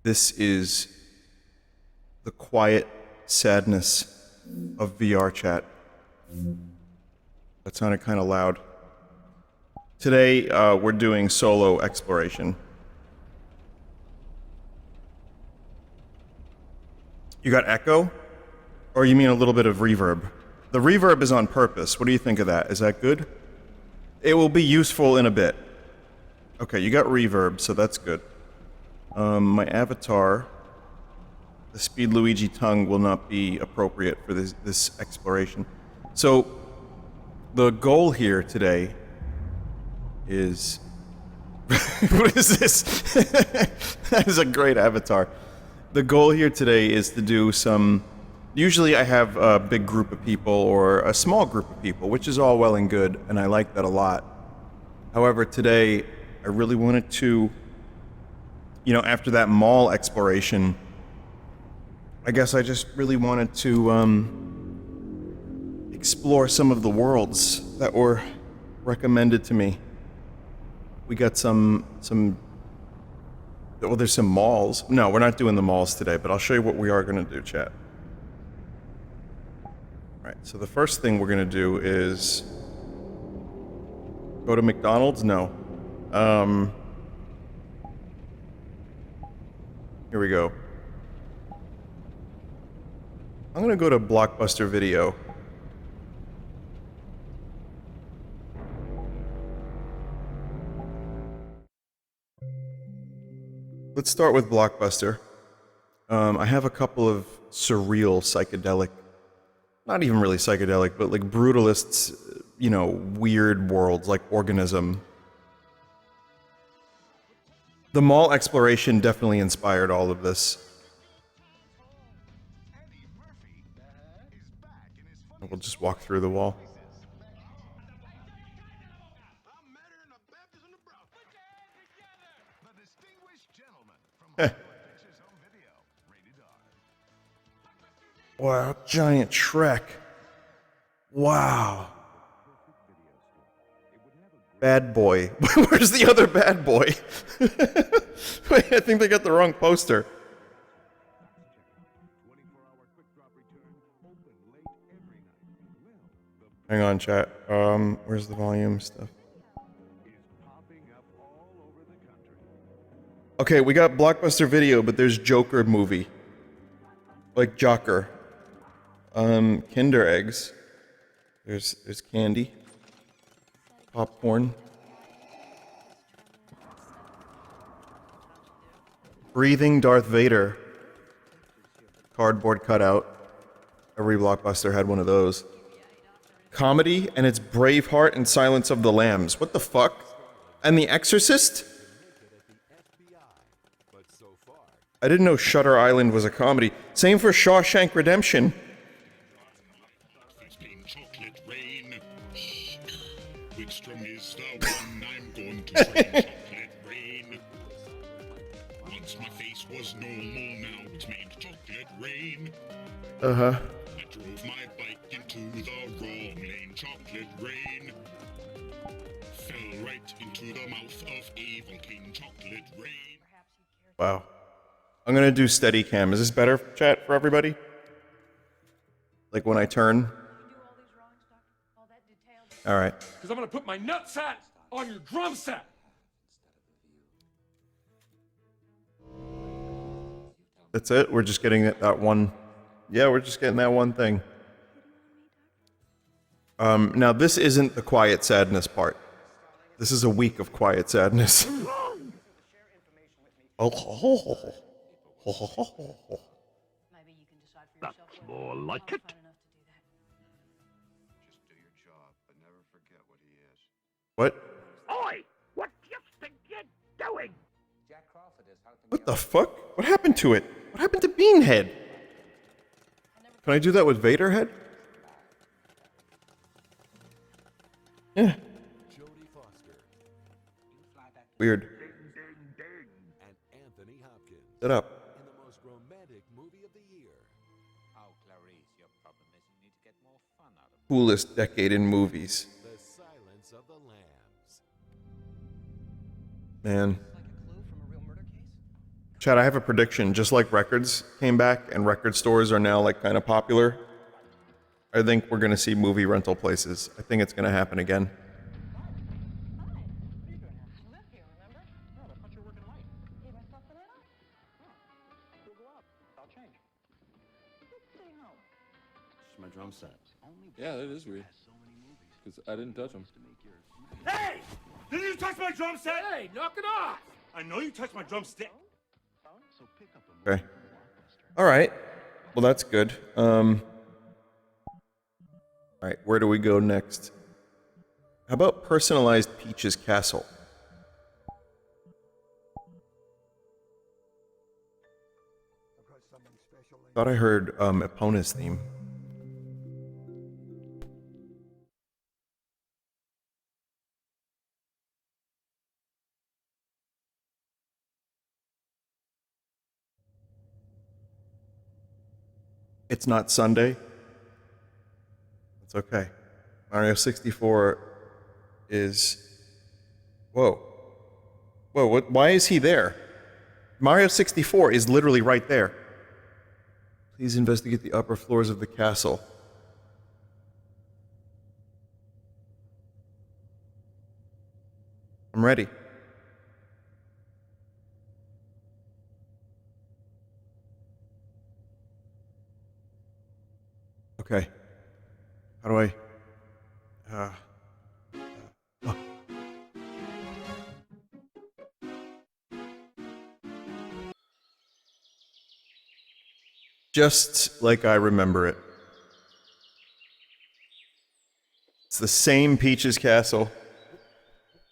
This is the quiet sadness of VR chat. That sounded kind of loud. Today, we're doing solo exploration. You got echo? Or you mean a little bit of reverb? The reverb is on purpose. What do you think of that? Is that good? It will be useful in a bit. Okay, you got reverb, so that's good. My avatar, the Speed Luigi tongue will not be appropriate for this exploration. So, the goal here today is... What is this? That is a great avatar. The goal here today is to do some... Usually I have a big group of people or a small group of people, which is all well and good, and I like that a lot. However, today I really wanted to, you know, after that mall exploration, I guess I just really wanted to explore some of the worlds that were recommended to me. We got some well, there's some malls. No, we're not doing the malls today, but I'll show you what we are going to do, chat. Right, so the first thing we're going to do is go to McDonald's? No. Here we go. I'm going to go to Blockbuster Video. Let's start with Blockbuster. I have a couple of surreal, psychedelic, not even really psychedelic, but like brutalists, you know, weird worlds like Organism. The mall exploration definitely inspired all of this. We'll just walk through the wall. Wow, giant Shrek. Wow. Bad Boy. Where's the other Bad Boy? Wait, I think they got the wrong poster. Hang on, chat. Where's the volume stuff? Okay, we got Blockbuster Video, but there's Joker movie. Like Jocker. Kinder eggs. There's candy. Popcorn. Breathing Darth Vader. Cardboard cutout. Every Blockbuster had one of those. Comedy, and it's Braveheart and Silence of the Lambs. What the fuck? And The Exorcist? I didn't know Shutter Island was a comedy. Same for Shawshank Redemption. Chocolate rain. Wickstrom is the one I'm going to train. Chocolate rain. Once my face was normal, now it's made chocolate rain. Uh-huh. I drove my bike into the wrong lane. Chocolate rain. Fell right into the mouth of evil king. Chocolate rain. Wow. I'm gonna do Steadicam. Is this better, chat, for everybody? Like when I turn? Alright. Because I'm going to put my nutsack on your drum set. That's it? We're just getting that one... Yeah, we're just getting that one thing. Now this isn't the quiet sadness part. This is a week of quiet sadness. That's more like it. What? Oi! What do you think you're doing? What the fuck? What happened to it? What happened to Beanhead? Can I do that with Vaderhead? Yeah. Weird. Set up. In the most romantic movie of the year. Oh, Clarice, your problem is you need to get more fun out of it. Coolest decade in movies. The Silence of the Lambs. Man. Like a clue from a real murder case? Chad, I have a prediction. Just like records came back and record stores are now like kind of popular, I think we're going to see movie rental places. I think it's going to happen again. My drum set. Yeah, that is weird. Because I didn't touch them. Hey! Did you touch my drum set? Hey, knock it off! I know you touched my drumstick. Okay. All right. Well, that's good. All right, where do we go next? How about personalized Peach's Castle? Thought I heard Epona's theme. It's not Sunday. It's okay. Mario 64 is... Whoa. Whoa, what? Why is he there? Mario 64 is literally right there. Please investigate the upper floors of the castle. I'm ready. Okay. How do I... oh. Just like I remember it. It's the same Peach's Castle,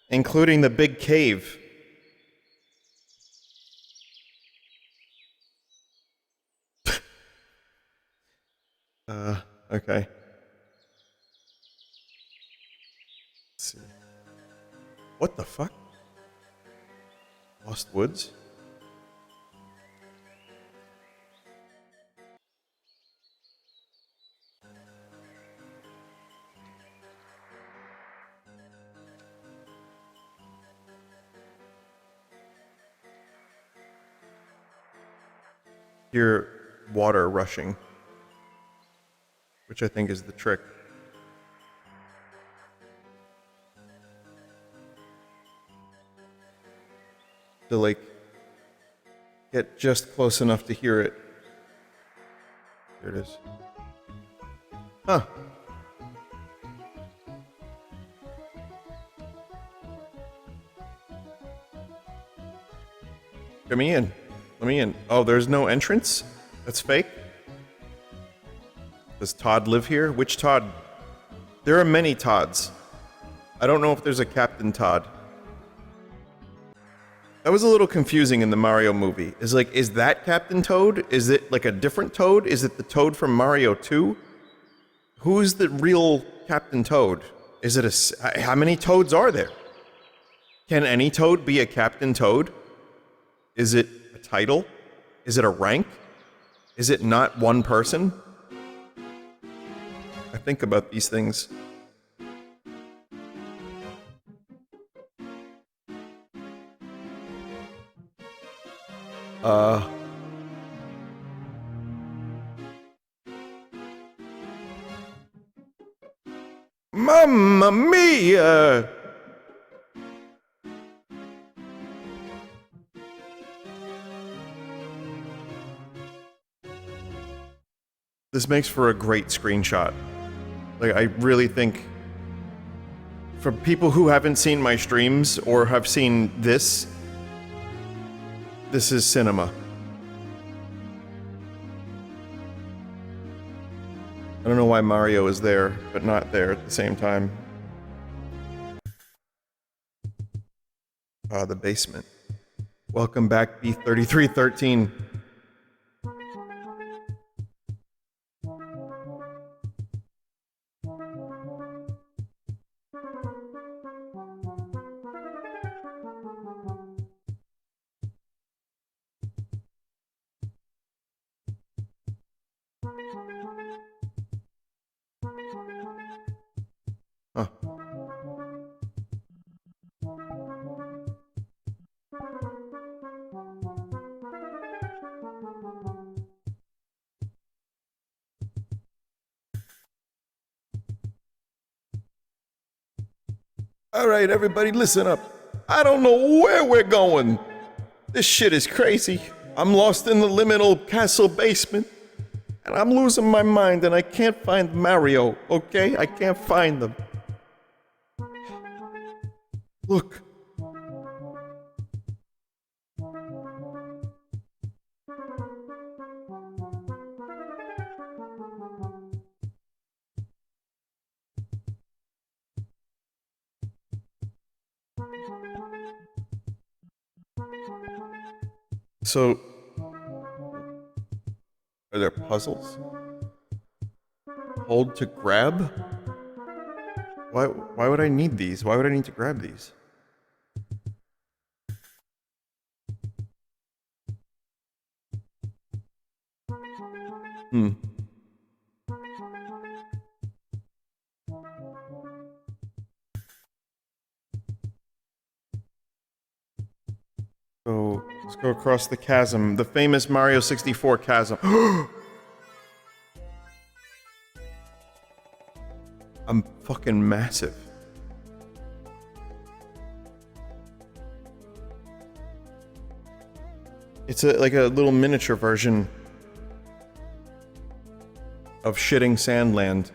including the big cave. Okay. Let's see. What the fuck? Lost Woods? Hear water rushing, which I think is the trick. To like get just close enough to hear it. Here it is. Huh. Let me in. Let me in. Oh, there's no entrance? That's fake? Does Todd live here? Which Todd? There are many Todds. I don't know if there's a Captain Todd. That was a little confusing in the Mario movie. Is that Captain Toad? Is it like a different Toad? Is it the Toad from Mario 2? Who's the real Captain Toad? Is it how many Toads are there? Can any Toad be a Captain Toad? Is it a title? Is it a rank? Is it not one person? I think about these things. Mamma mia! This makes for a great screenshot. Like, I really think for people who haven't seen my streams or have seen this is cinema. I don't know why Mario is there, but not there at the same time. Ah, the basement. Welcome back, B3313. Huh. Alright, everybody, listen up. I don't know where we're going. This shit is crazy. I'm lost in the liminal castle basement. And I'm losing my mind and I can't find Mario, okay? I can't find them. Look. So, are there puzzles? Hold to grab? Why would I need these? Why would I need to grab these? So, let's go across the chasm. The famous Mario 64 chasm. I'm fucking massive. It's like a little miniature version of shitting Sandland.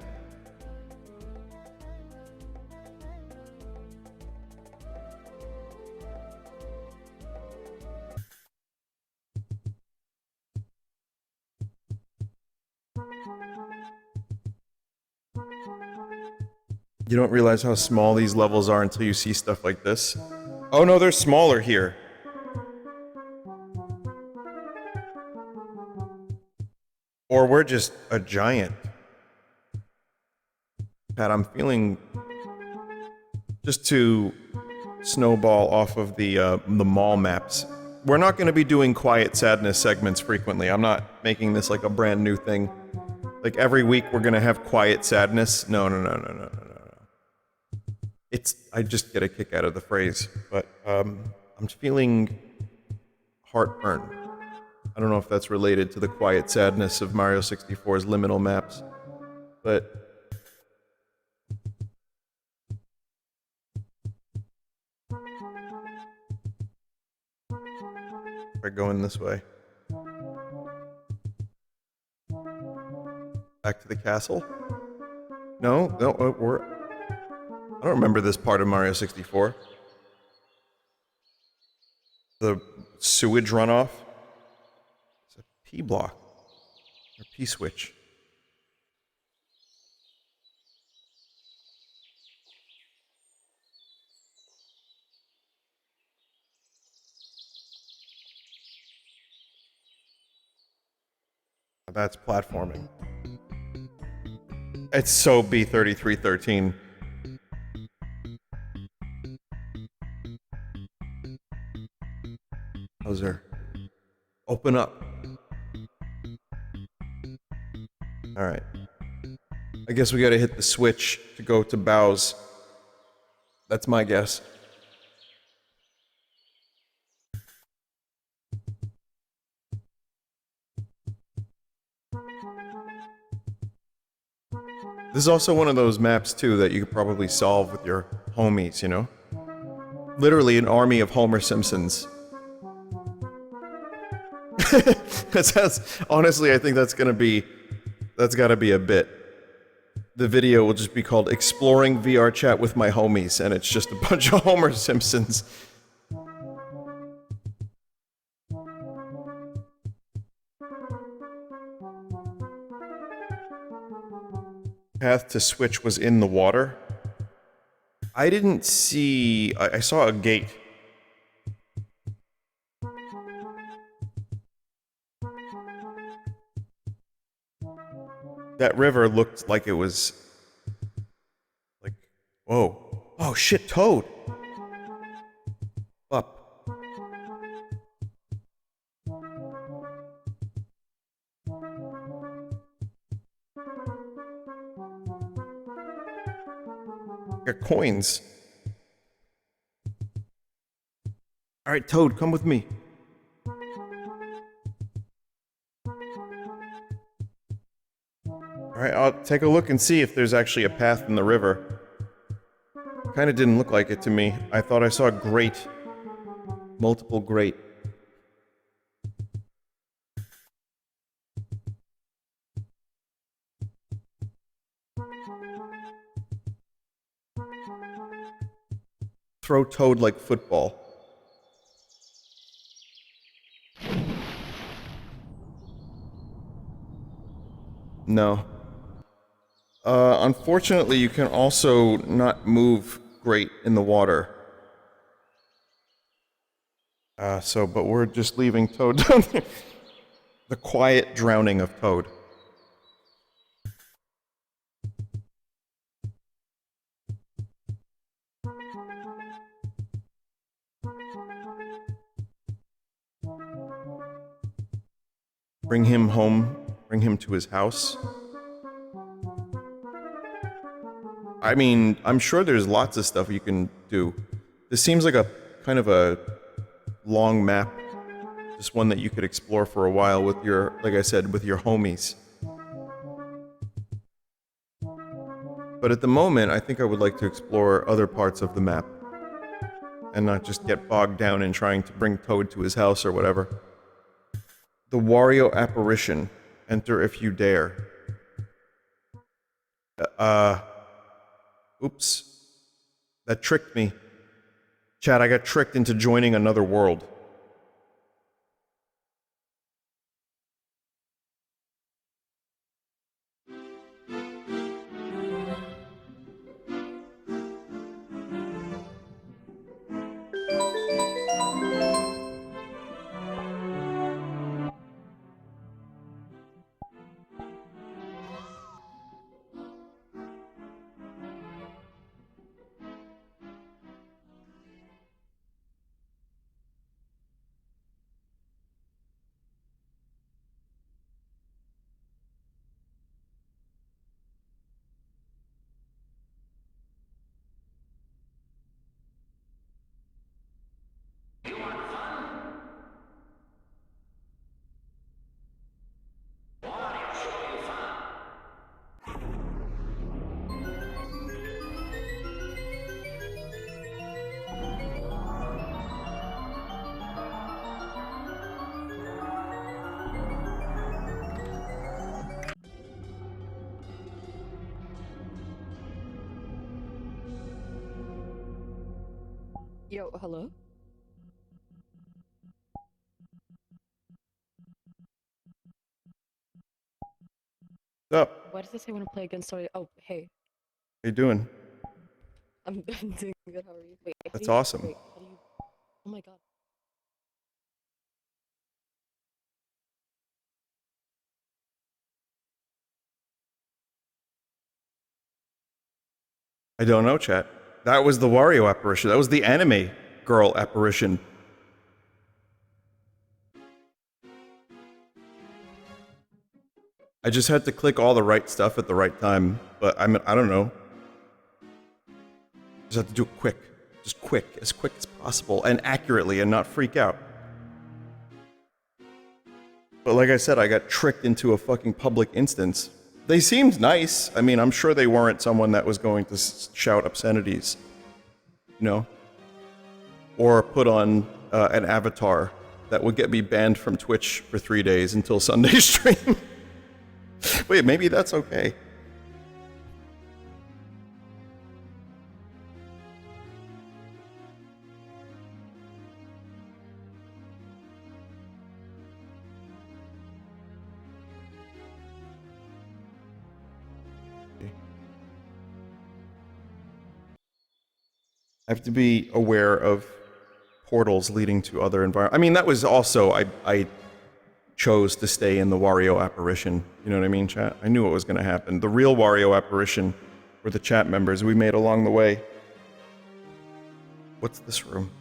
You don't realize how small these levels are until you see stuff like this. Oh no, they're smaller here. Or we're just a giant. Pat, I'm feeling... Just to snowball off of the mall maps. We're not going to be doing Quiet Sadness segments frequently. I'm not making this like a brand new thing. Like every week we're going to have Quiet Sadness. No. I just get a kick out of the phrase. But I'm feeling heartburn. I don't know if that's related to the quiet sadness of Mario 64's liminal maps, but... We're going this way. Back to the castle? No, we're... I don't remember this part of Mario 64. The sewage runoff? It's a P block. Or P switch. That's platforming. It's so B3313. Bowser. Open up. Alright. I guess we gotta hit the switch to go to Bow's. That's my guess. This is also one of those maps, too, that you could probably solve with your homies, you know? Literally an army of Homer Simpsons. That sounds... Honestly, I think that's gotta be a bit. The video will just be called Exploring VR Chat with My Homies, and it's just a bunch of Homer Simpsons. Path to switch was in the water. I didn't see... I saw a gate. That river looked like it was... like... Whoa. Oh shit, Toad! Up. Got coins. Alright, Toad, come with me. Alright, I'll take a look and see if there's actually a path in the river. Kind of didn't look like it to me. I thought I saw grate. Multiple grate. Throw Toad like football. No. Unfortunately, you can also not move great in the water. But we're just leaving Toad down there. The quiet drowning of Toad. Bring him home. Bring him to his house. I mean, I'm sure there's lots of stuff you can do. This seems like a kind of a long map. Just one that you could explore for a while with your, like I said, with your homies. But at the moment, I think I would like to explore other parts of the map. And not just get bogged down in trying to bring Toad to his house or whatever. The Wario Apparition. Enter if you dare. Oops. That tricked me. Chad, I got tricked into joining another world. Yo, hello? What's up? Why does it say want to play again? Sorry. Oh, hey. How you doing? I'm doing good. How are you? Wait, how That's do you, awesome. Wait, how do you... Oh my god. I don't know, chat. That was the Wario apparition. That was the anime girl apparition. I just had to click all the right stuff at the right time, but I don't know. Just have to do it quick. Just quick as possible, and accurately, and not freak out. But like I said, I got tricked into a fucking public instance. They seemed nice. I mean, I'm sure they weren't someone that was going to shout obscenities. You know? Or put on an avatar that would get me banned from Twitch for 3 days until Sunday stream. Wait, maybe that's okay. I have to be aware of portals leading to other environments. I mean, that was also, I chose to stay in the Wario apparition. You know what I mean, chat? I knew what was going to happen. The real Wario apparition were the chat members we made along the way. What's this room?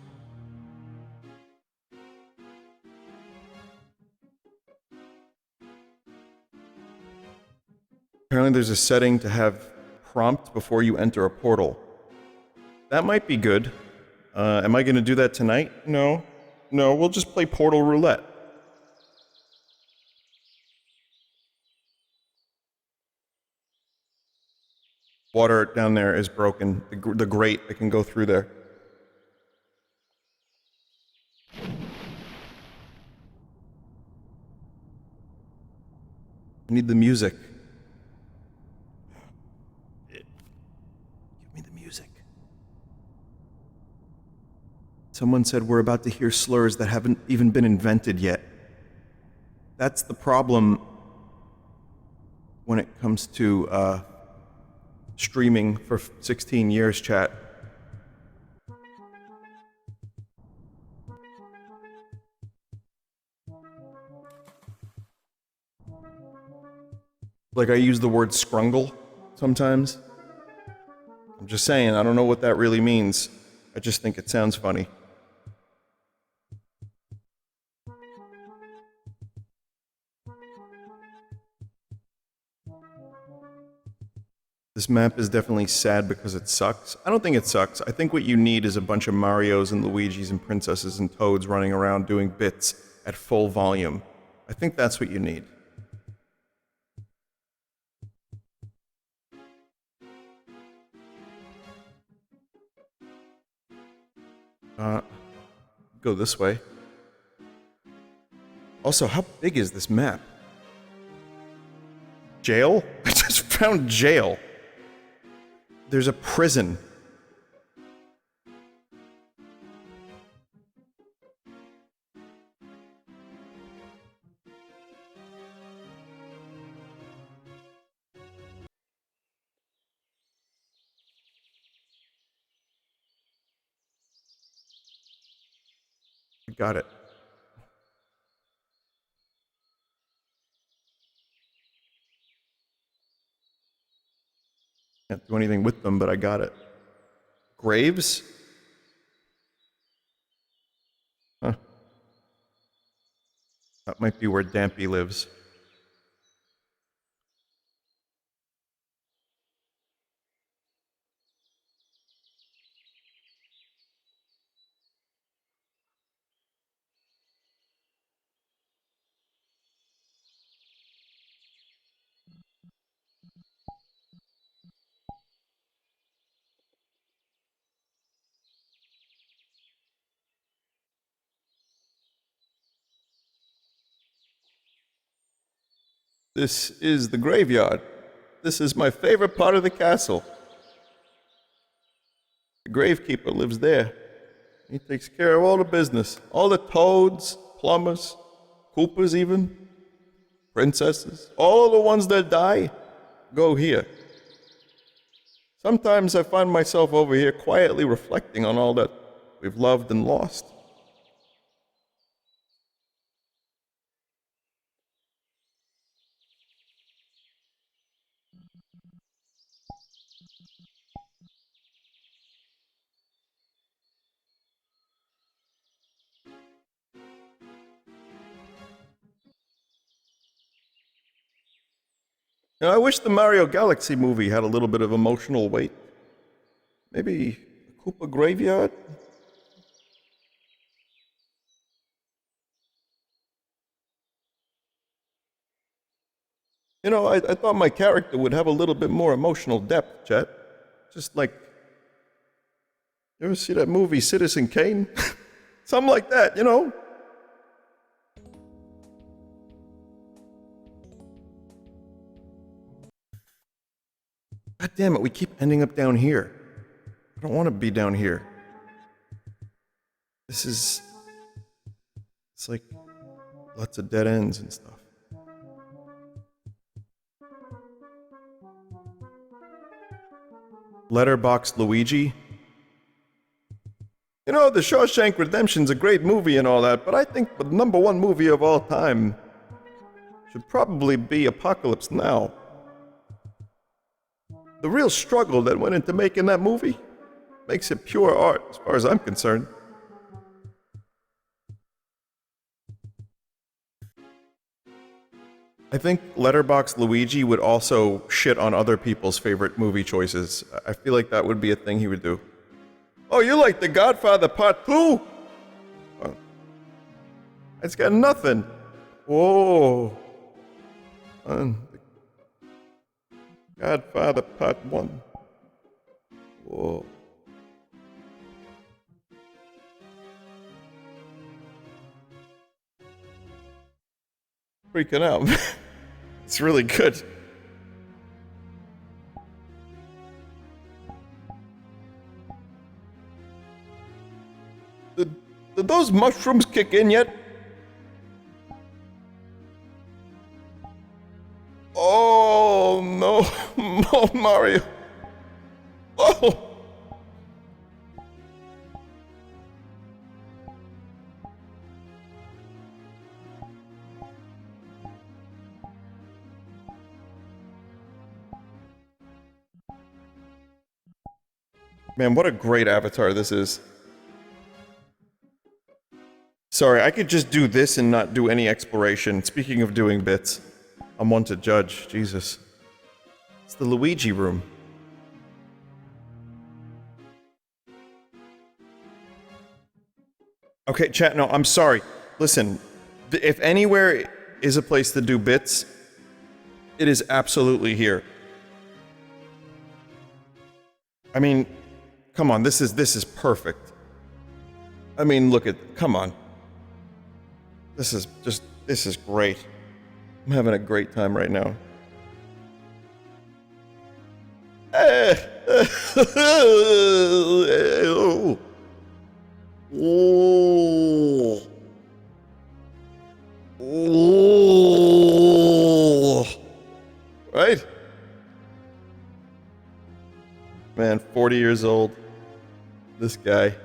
Apparently there's a setting to have prompt before you enter a portal. That might be good. Am I going to do that tonight? No. No, we'll just play Portal Roulette. Water down there is broken. The grate that can go through there. I need the music. Give me the music. Someone said we're about to hear slurs that haven't even been invented yet. That's the problem when it comes to streaming for 16 years, chat. Like, I use the word scrungle sometimes. I'm just saying, I don't know what that really means. I just think it sounds funny. This map is definitely sad because it sucks. I don't think it sucks. I think what you need is a bunch of Marios and Luigis and princesses and toads running around doing bits at full volume. I think that's what you need. Go this way. Also, how big is this map? Jail? I just found jail. There's a prison. Got it. Can't do anything with them, but I got it. Graves? Huh. That might be where Dampy lives. This is the graveyard. This is my favorite part of the castle. The gravekeeper lives there. He takes care of all the business. All the toads, plumbers, coopers even, princesses, all the ones that die, go here. Sometimes I find myself over here quietly reflecting on all that we've loved and lost. You know, I wish the Mario Galaxy movie had a little bit of emotional weight. Maybe a Koopa graveyard? You know, I thought my character would have a little bit more emotional depth, chat. Just like, you ever see that movie Citizen Kane? Something like that, you know? God damn it, we keep ending up down here. I don't want to be down here. It's like lots of dead ends and stuff. Letterboxd Luigi. You know, The Shawshank Redemption's a great movie and all that, but I think the #1 movie of all time should probably be Apocalypse Now. The real struggle that went into making that movie makes it pure art, as far as I'm concerned. I think Letterboxd Luigi would also shit on other people's favorite movie choices. I feel like that would be a thing he would do. Oh, you like The Godfather Part 2? It's got nothing. Whoa. Godfather Part 1. Whoa. Freaking out. It's really good. Did those mushrooms kick in yet? Oh no, no, Mario. Oh. Man, what a great avatar this is. Sorry, I could just do this and not do any exploration. Speaking of doing bits, I'm one to judge. Jesus. It's the Luigi room. Okay, chat, no, I'm sorry. Listen, if anywhere is a place to do bits, it is absolutely here. I mean, come on, this is perfect. I mean, look at, come on. This is great. I'm having a great time right now. Oh. Oh. Right? Man, 40 years old. This guy.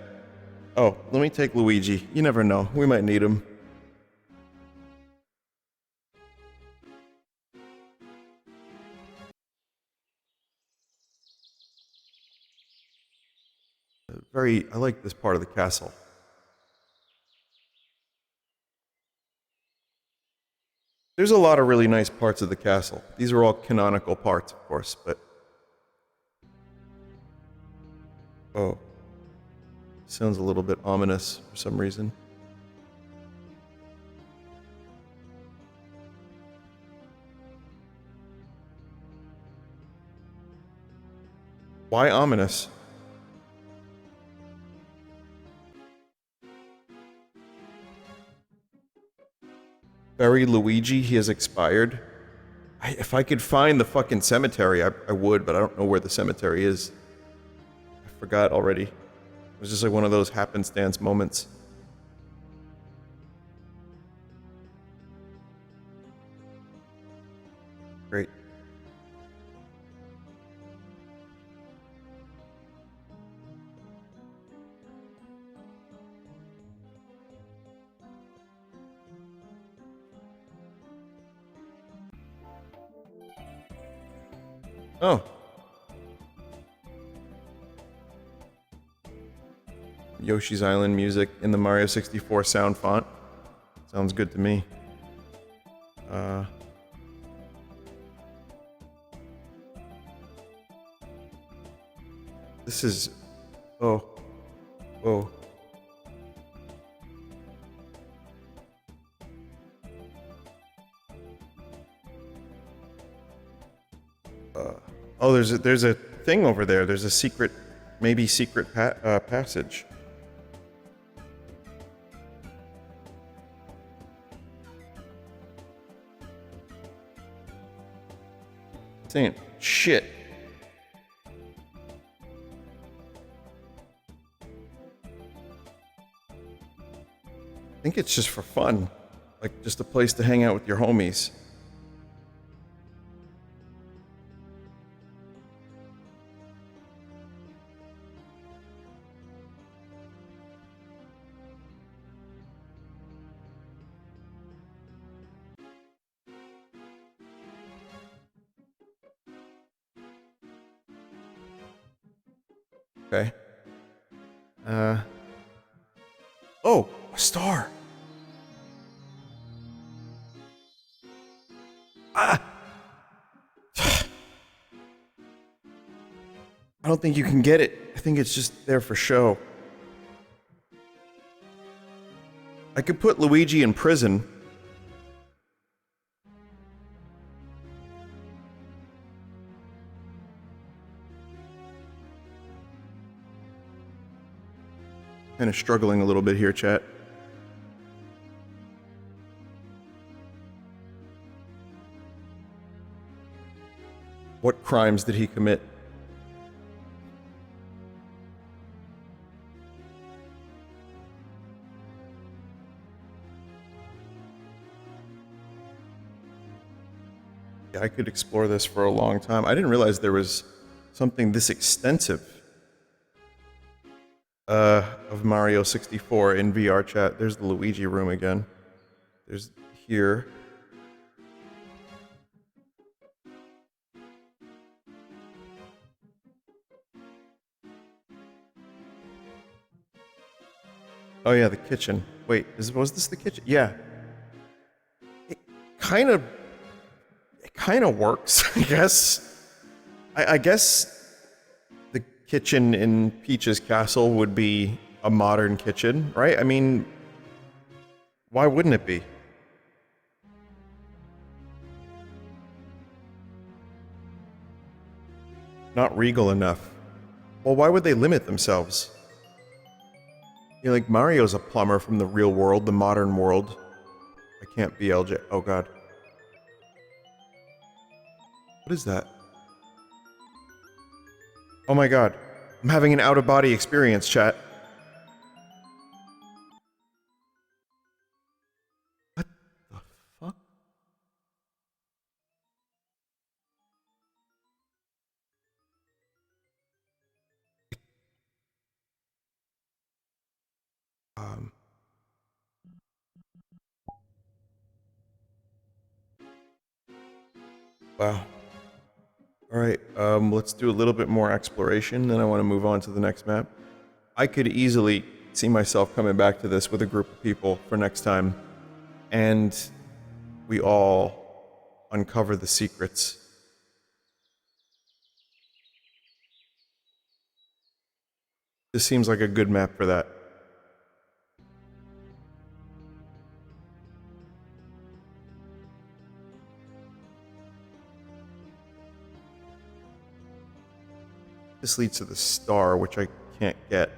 Oh, let me take Luigi. You never know. We might need him. I like this part of the castle. There's a lot of really nice parts of the castle. These are all canonical parts, of course, but... Oh. Sounds a little bit ominous for some reason. Why ominous? Bury Luigi, he has expired. If I could find the fucking cemetery, I would, but I don't know where the cemetery is. I forgot already. It was just like one of those happenstance moments. Great. Oh. Yoshi's Island music in the Mario 64 sound font. Sounds good to me. This is... Oh. Oh. Oh, there's a thing over there. There's a secret, maybe secret passage. Saying shit. I think it's just for fun, like just a place to hang out with your homies. Okay. Oh, a star. Ah! I don't think you can get it. I think it's just there for show. I could put Luigi in prison. Kind of struggling a little bit here, chat. What crimes did he commit? Yeah, I could explore this for a long time. I didn't realize there was something this extensive of Mario 64 in VR chat. There's the Luigi room again. There's here. Oh yeah, the kitchen. Wait, was this the kitchen? Yeah. It kind of works, I guess. I guess the kitchen in Peach's castle would be a modern kitchen, right? I mean, why wouldn't it be? Not regal enough. Well, why would they limit themselves? Yeah, like Mario's a plumber from the real world, the modern world. I can't be LJ. Oh god. What is that? Oh my god. I'm having an out-of-body experience, chat. What the fuck? Wow. Alright, let's do a little bit more exploration, then I want to move on to the next map. I could easily see myself coming back to this with a group of people for next time, and we all uncover the secrets. This seems like a good map for that. This leads to the star, which I can't get.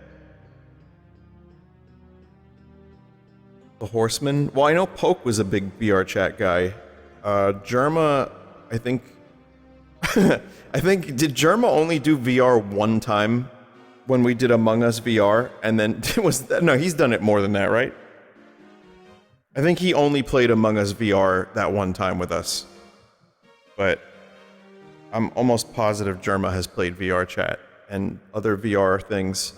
The Horseman? Well, I know Poke was a big VR chat guy. Germa, I think... did Germa only do VR one time when we did Among Us VR? And then, no, he's done it more than that, right? I think he only played Among Us VR that one time with us. But I'm almost positive Germa has played VR chat and other VR things.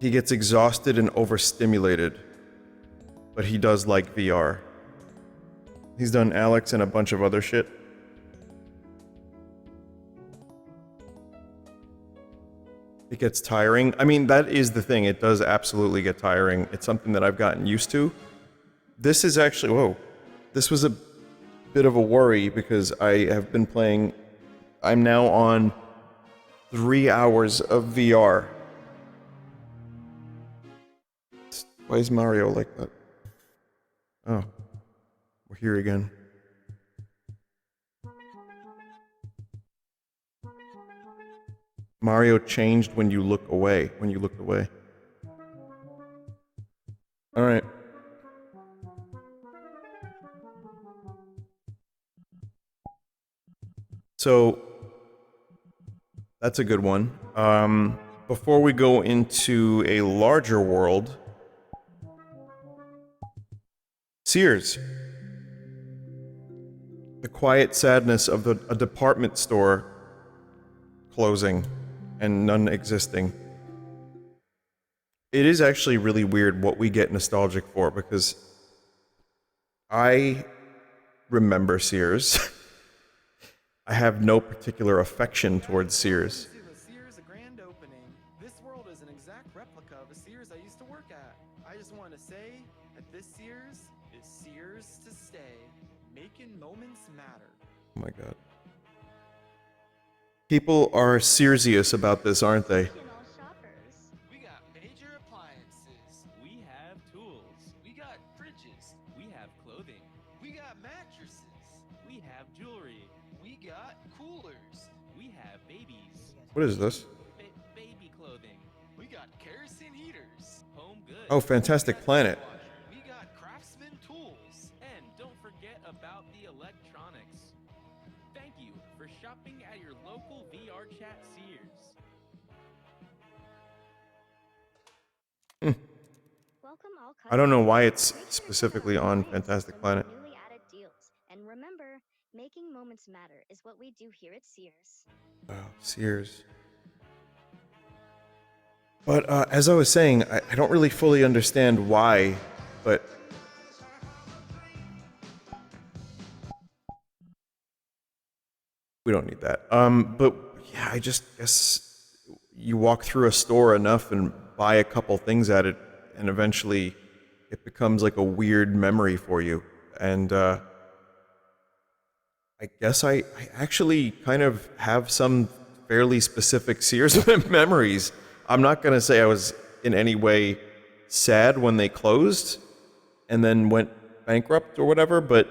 He gets exhausted and overstimulated, but he does like VR. He's done Alex and a bunch of other shit. It gets tiring. I mean, that is the thing. It does absolutely get tiring. It's something that I've gotten used to. This is actually... Whoa. This was a bit of a worry because I have been playing... I'm now on 3 hours of VR. Why is Mario like that? Oh. We're here again. Mario changed when you look away. When you looked away. Alright. So, that's a good one. Before we go into a larger world... Sears. The quiet sadness of a department store closing and none existing. It is actually really weird what we get nostalgic for, because I remember Sears. I have no particular affection towards Sears. Sears, a grand opening. This world is an exact replica of a Sears I used to work at. I just want to say that this Sears is Sears to stay, making moments matter. Oh my god. People are Searsious about this, aren't they? We got major appliances. We have tools. We got fridges. We have clothing. We got mattresses. We have jewelry. We got coolers. We have babies. What is this? Baby clothing. We got kerosene heaters. Home goods. Oh, Fantastic Planet. We got craftsman tools. And don't forget about the electronics. Thank you for shopping at your local VR chat Sears. I don't know why it's specifically on Fantastic Planet. Newly added deals. And remember, making moments matter is what we do here at Sears. Wow, Sears. But as I was saying, I don't really fully understand why, but we don't need that. But yeah, I just guess you walk through a store enough and buy a couple things at it, and eventually it becomes like a weird memory for you. And I guess I actually kind of have some fairly specific Sears memories. I'm not going to say I was in any way sad when they closed and then went bankrupt or whatever, but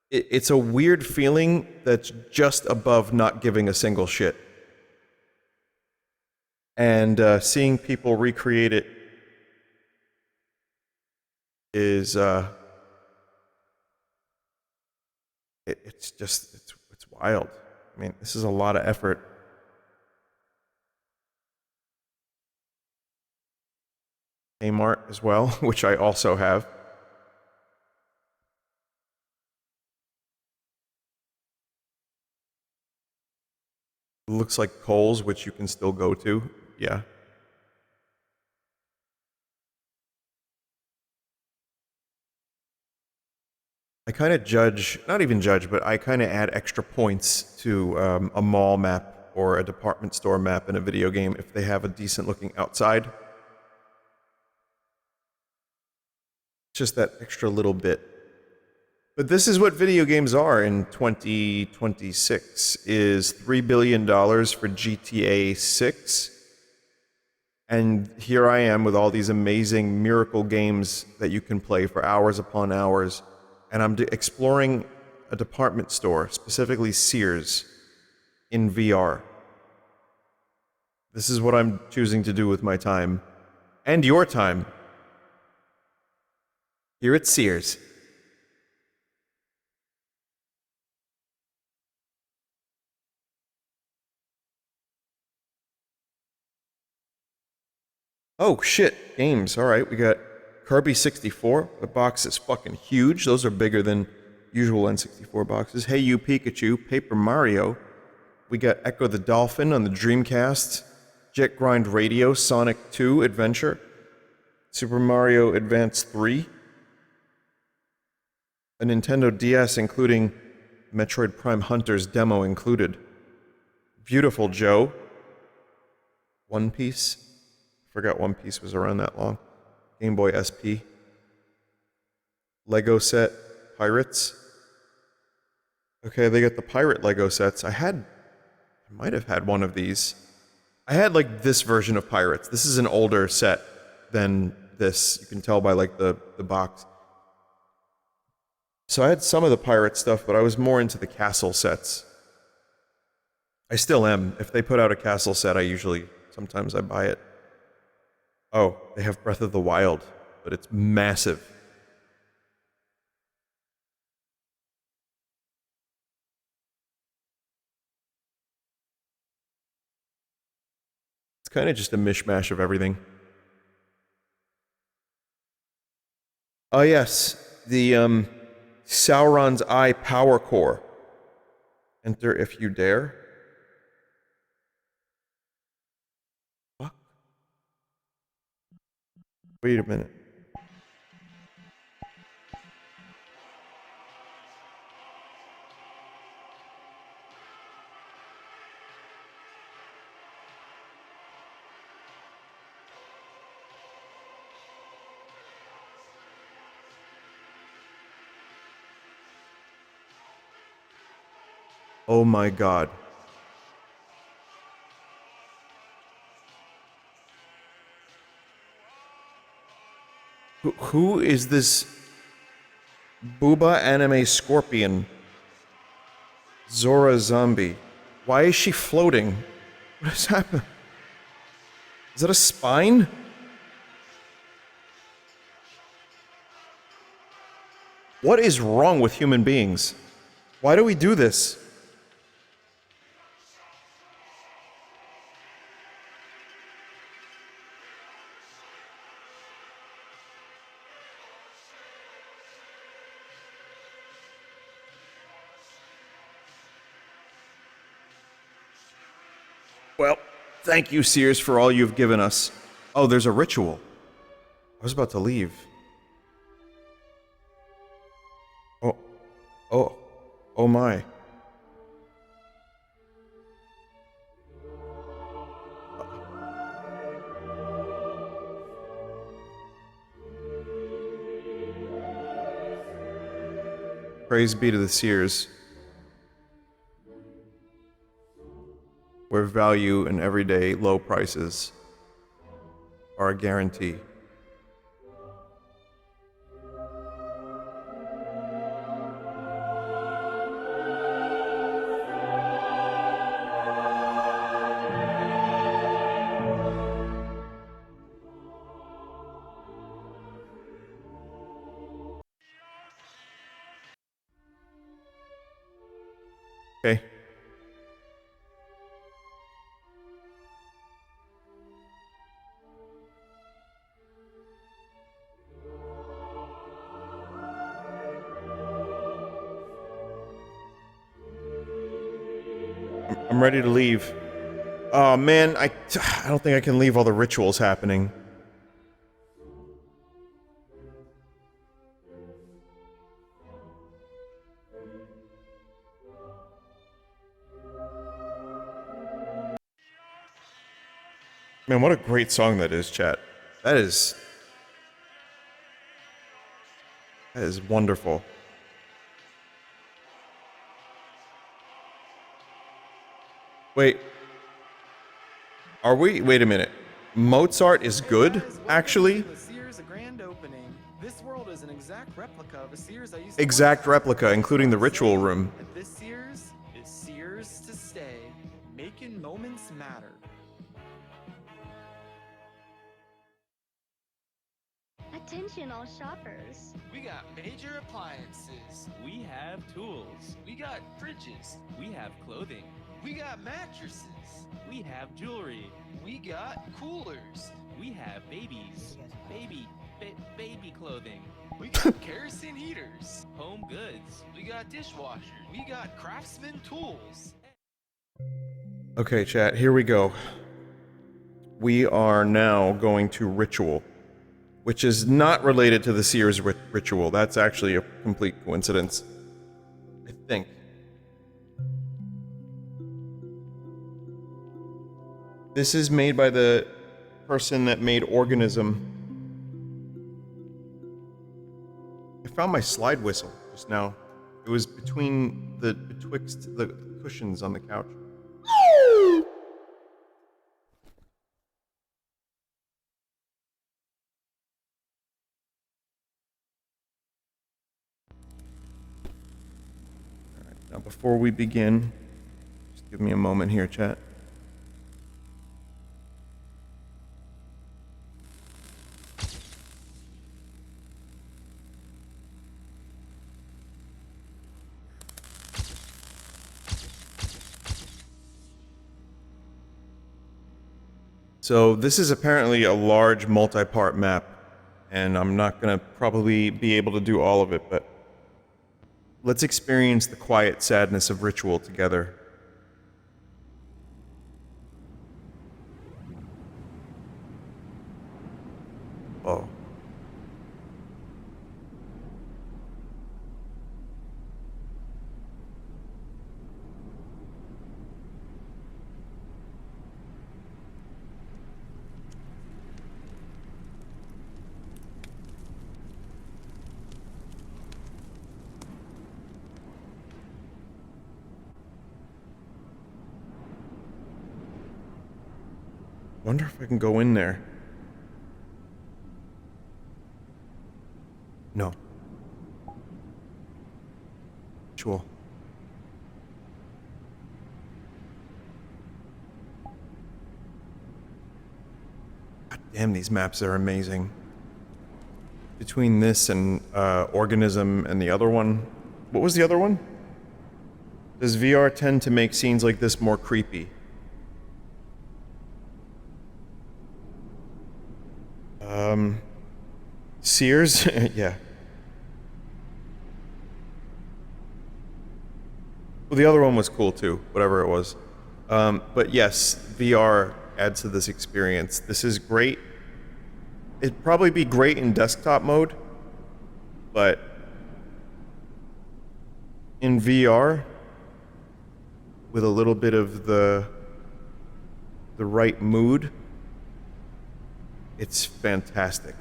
it's a weird feeling that's just above not giving a single shit. And seeing people recreate it is it's just it's wild. I mean, this is a lot of effort. Kmart as well, which I also have. It looks like Kohl's, which you can still go to. Yeah. I kind of judge, not even judge, but I kind of add extra points to a mall map or a department store map in a video game if they have a decent looking outside. Just that extra little bit. But this is what video games are in 2026, is $3 billion for GTA 6. And here I am with all these amazing miracle games that you can play for hours upon hours. And I'm exploring a department store, specifically Sears, in VR. This is what I'm choosing to do with my time. And your time. Here at Sears. Oh shit, games. Alright, we got Kirby 64. The box is fucking huge. Those are bigger than usual N64 boxes. Hey You Pikachu, Paper Mario. We got Echo the Dolphin on the Dreamcast. Jet Grind Radio, Sonic 2 Adventure. Super Mario Advance 3. A Nintendo DS including Metroid Prime Hunters demo included. Beautiful Joe. One Piece. Forgot One Piece was around that long. Game Boy SP. Lego set. Pirates. Okay, they got the pirate Lego sets. I might have had one of these. I had like this version of Pirates. This is an older set than this. You can tell by like the box. So I had some of the pirate stuff, but I was more into the castle sets. I still am. If they put out a castle set, sometimes I buy it. Oh, they have Breath of the Wild, but it's massive. It's kind of just a mishmash of everything. Oh yes, the Sauron's Eye Power Core. Enter if you dare. What? Wait a minute. Oh my god. Who is this Booba anime scorpion Zora zombie. Why is she floating? What has happened? Is that a spine? What is wrong with human beings? Why do we do this? Well, thank you, Sears, for all you've given us. Oh, there's a ritual. I was about to leave. Oh my. Praise be to the Sears, where value and everyday low prices are a guarantee. Okay. I'm ready to leave. Oh man, I don't think I can leave all the rituals happening. Man, what a great song that is, chat. That is wonderful. Wait. Are we? Wait a minute. Mozart is good, actually? The Sears a grand opening. This world is an exact replica of a Sears I used to Exact replica, including the ritual room. At this Sears is Sears to stay, making moments matter. Attention all shoppers. We got major appliances. We have tools. We got fridges. We have clothing. We got mattresses. We have jewelry. We got coolers. We have babies. Baby clothing. We got kerosene heaters. Home goods. We got dishwashers. We got craftsman tools. Okay, chat, here we go. We are now going to ritual, which is not related to the Sears ritual. That's actually a complete coincidence, I think. This is made by the person that made Organism. I found my slide whistle just now. It was betwixt the cushions on the couch. Alright, now before we begin, just give me a moment here, chat. So this is apparently a large multi-part map, and I'm not gonna probably be able to do all of it, but let's experience the quiet sadness of ritual together. Oh. Wonder if I can go in there. No. Ritual. Damn, these maps are amazing. Between this and Organism and the other one... What was the other one? Does VR tend to make scenes like this more creepy? Sears? Yeah. Well, the other one was cool too, whatever it was. But yes, VR adds to this experience. This is great. It'd probably be great in desktop mode, but in VR, with a little bit of the right mood, it's fantastic.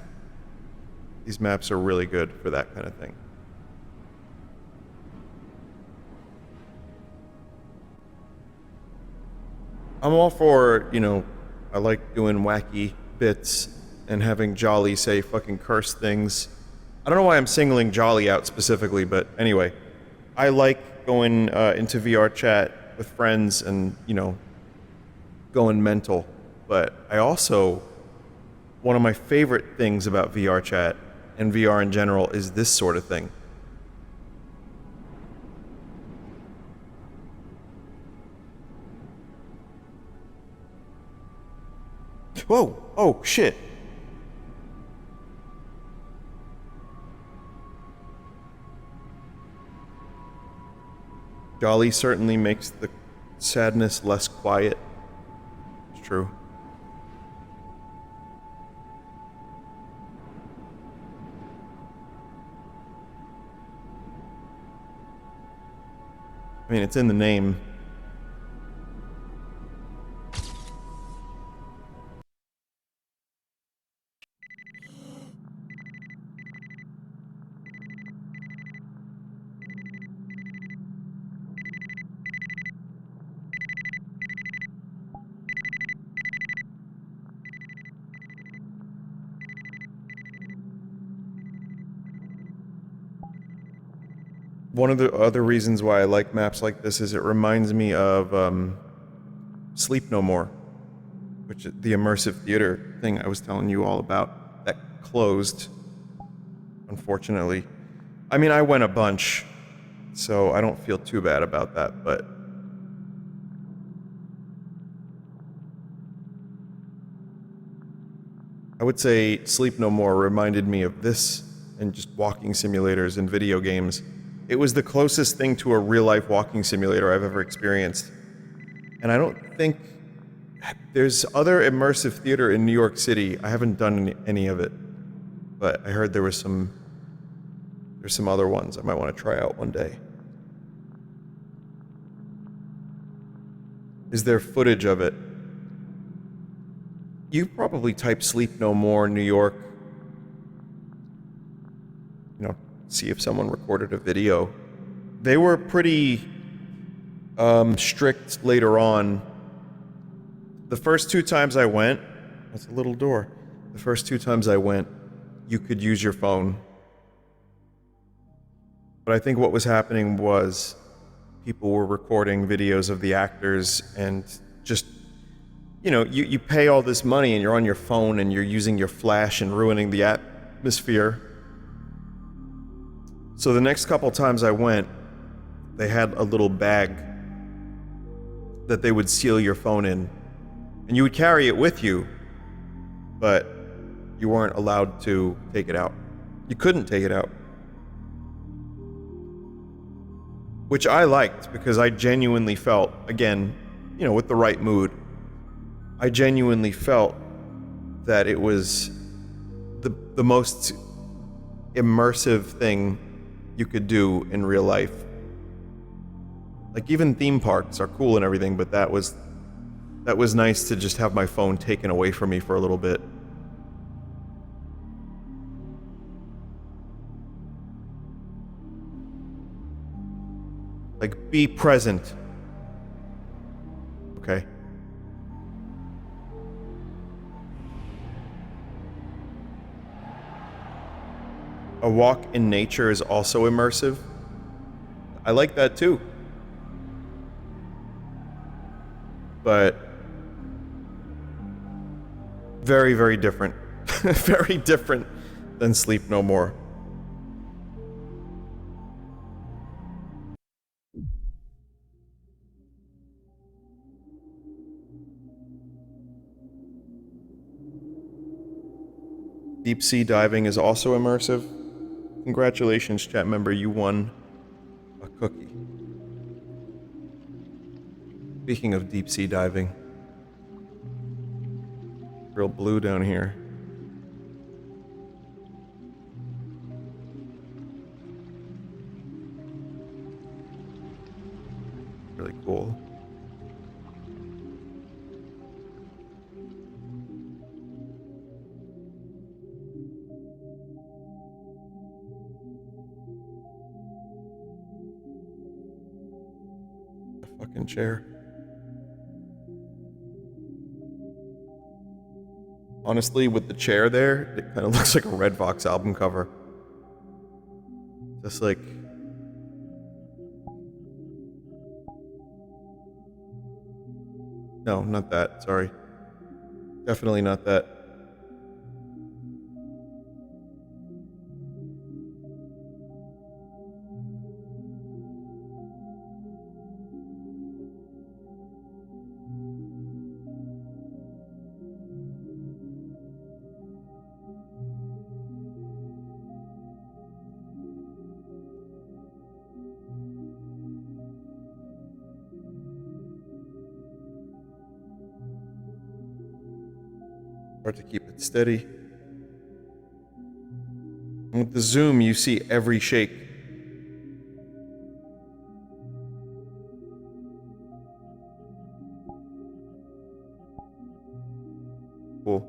These maps are really good for that kind of thing. I'm all for, you know, I like doing wacky bits and having Jolly say fucking curse things. I don't know why I'm singling Jolly out specifically, but anyway, I like going into VR chat with friends and, you know, going mental. But I also, one of my favorite things about VR chat and VR in general is this sort of thing. Whoa! Oh, shit! Jolly certainly makes the sadness less quiet. It's true. I mean, it's in the name. One of the other reasons why I like maps like this is it reminds me of Sleep No More, which is the immersive theater thing I was telling you all about. That closed, unfortunately. I mean, I went a bunch, so I don't feel too bad about that, but... I would say Sleep No More reminded me of this and just walking simulators and video games. It was the closest thing to a real-life walking simulator I've ever experienced. And I don't think... There's other immersive theater in New York City. I haven't done any of it. But I heard there's some other ones I might want to try out one day. Is there footage of it? You probably type Sleep No More New York. You know, see if someone recorded a video. They were pretty strict later on. The first 2 times I went, that's a little door. The first 2 times I went, you could use your phone. But I think what was happening was people were recording videos of the actors and just, you know, you pay all this money and you're on your phone and you're using your flash and ruining the atmosphere. So the next couple times I went, they had a little bag that they would seal your phone in. And you would carry it with you, but you weren't allowed to take it out. You couldn't take it out. Which I liked because I genuinely felt, again, you know, with the right mood, I genuinely felt that it was the most immersive thing you could do in real life. Like, even theme parks are cool and everything, but that was nice to just have my phone taken away from me for a little bit. Like, be present. Okay. A walk in nature is also immersive. I like that too. But Very, very different. Very different than Sleep No More. Deep sea diving is also immersive. Congratulations, chat member, you won a cookie. Speaking of deep sea diving, real blue down here. Really cool. The fucking chair. Honestly, with the chair there, it kind of looks like a Red Fox album cover. Just like... No, not that, sorry. Definitely not that. Hard to keep it steady. And with the zoom, you see every shake. Cool.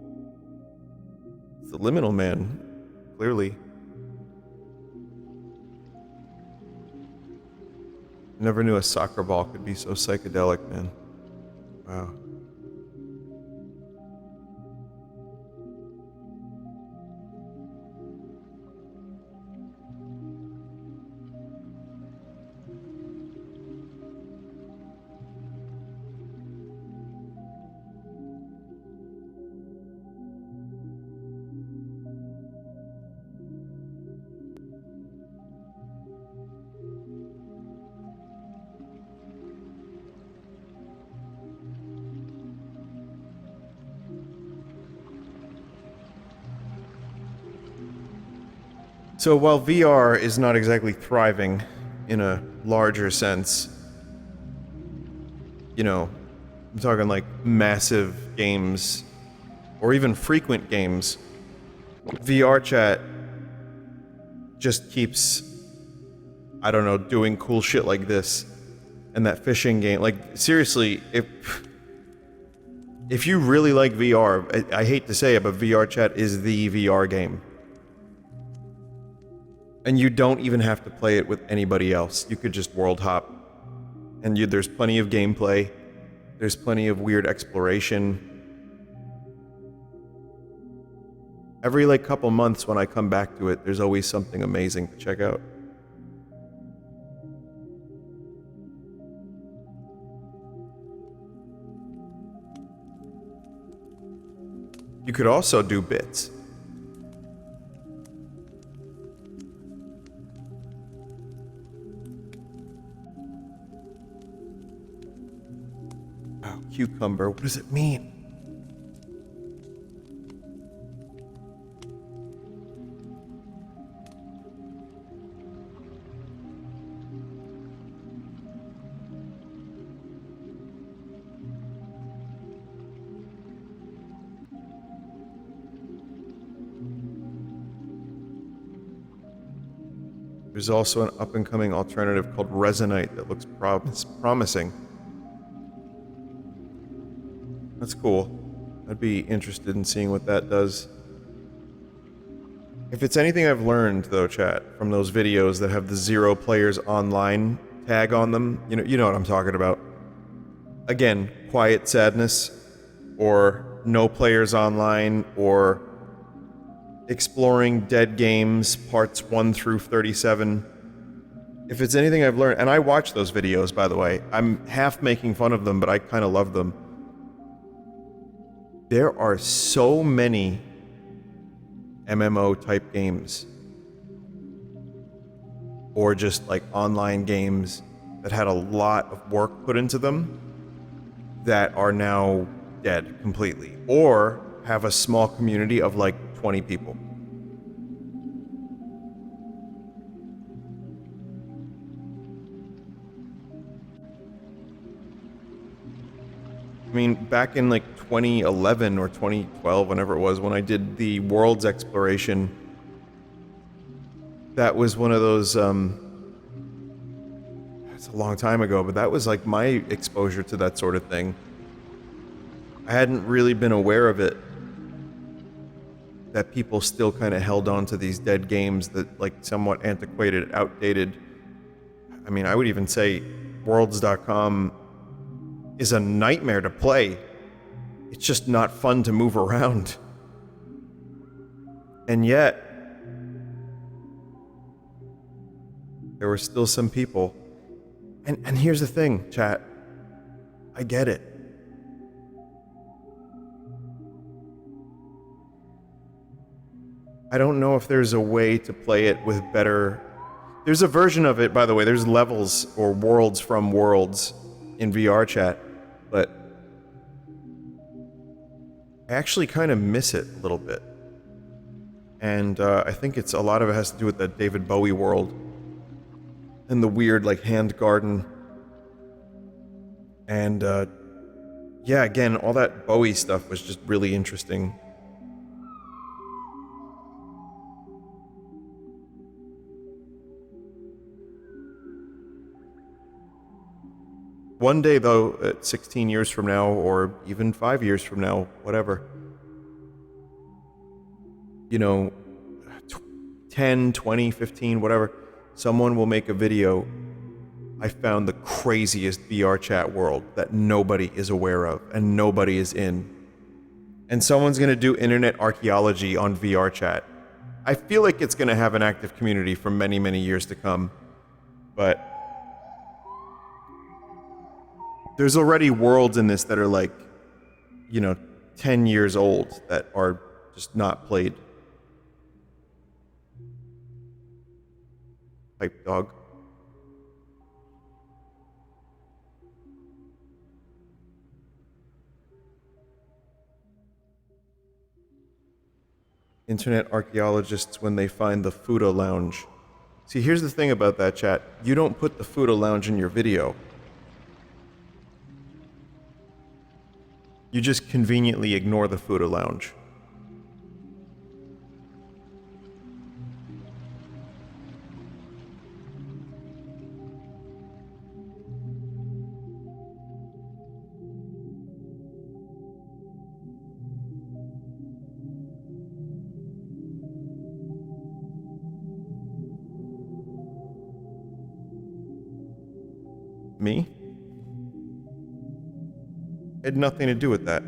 It's the Liminal Man, clearly. Never knew a soccer ball could be so psychedelic, man. Wow. So while VR is not exactly thriving in a larger sense, you know, I'm talking like massive games or even frequent games, VR chat just keeps, I don't know, doing cool shit like this. And that fishing game, like seriously, if you really like VR, I hate to say it, but VR chat is the VR game. And you don't even have to play it with anybody else. You could just world hop. And there's plenty of gameplay. There's plenty of weird exploration. Every like couple months when I come back to it, there's always something amazing to check out. You could also do bits. Wow, cucumber, what does it mean? There's also an up-and-coming alternative called Resonite that looks promising. That's cool. I'd be interested in seeing what that does. If it's anything I've learned, though, chat, from those videos that have the 0 players online tag on them, you know what I'm talking about. Again, quiet sadness, or no players online, or exploring dead games, parts 1 through 37. If it's anything I've learned, and I watch those videos, by the way, I'm half making fun of them, but I kind of love them. there are so many MMO type games or just like online games that had a lot of work put into them that are now dead completely or have a small community of like 20 people. I mean, back in like 2011 or 2012, whenever it was, when I did the world's exploration, that was one of those, it's a long time ago, but that was like my exposure to that sort of thing. I hadn't really been aware of it, that people still kind of held on to these dead games that like somewhat antiquated, outdated. I mean, I would even say worlds.com is a nightmare to play. It's just not fun to move around. And yet, there were still some people. And here's the thing, chat. I get it. I don't know if there's a way to play it with better... There's a version of it, by the way, there's levels or worlds from worlds in VR chat, but I actually kind of miss it a little bit. And I think a lot of it has to do with the David Bowie world and the weird like hand garden. And yeah, again, all that Bowie stuff was just really interesting. One day, though, 16 years from now, or even 5 years from now, whatever, you know, 10, 20, 15, whatever, someone will make a video, I found the craziest VR chat world that nobody is aware of and nobody is in. And someone's going to do internet archaeology on VR chat. I feel like it's going to have an active community for many, many years to come, but there's already worlds in this that are like, you know, 10 years old that are just not played. Pipe dog. Internet archaeologists when they find the Fuda Lounge. See, here's the thing about that, chat. You don't put the Fuda Lounge in your video. You just conveniently ignore the Fuda Lounge. Me? It had nothing to do with that.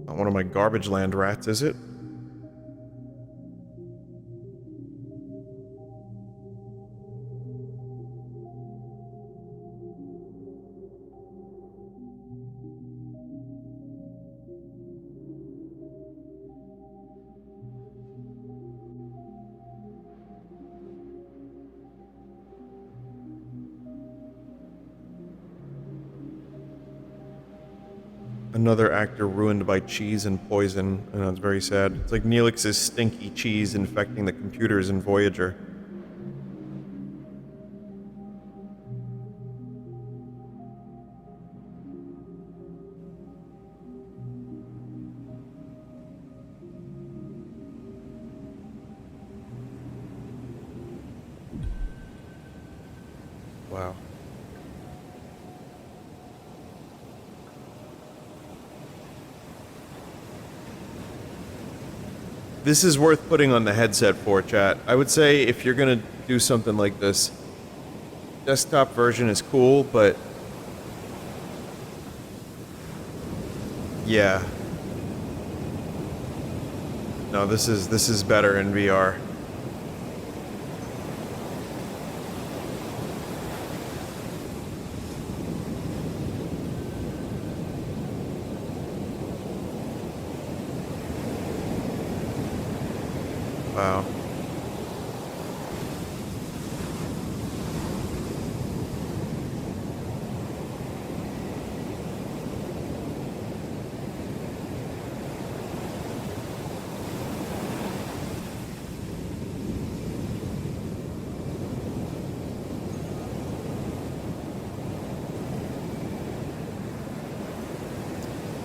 Not one of my garbage land rats, is it? Another actor ruined by cheese and poison, and that's very sad. It's like Neelix's stinky cheese infecting the computers in Voyager. Wow. This is worth putting on the headset for, chat. I would say if you're gonna do something like this, desktop version is cool, but yeah. No, this is better in VR. Wow.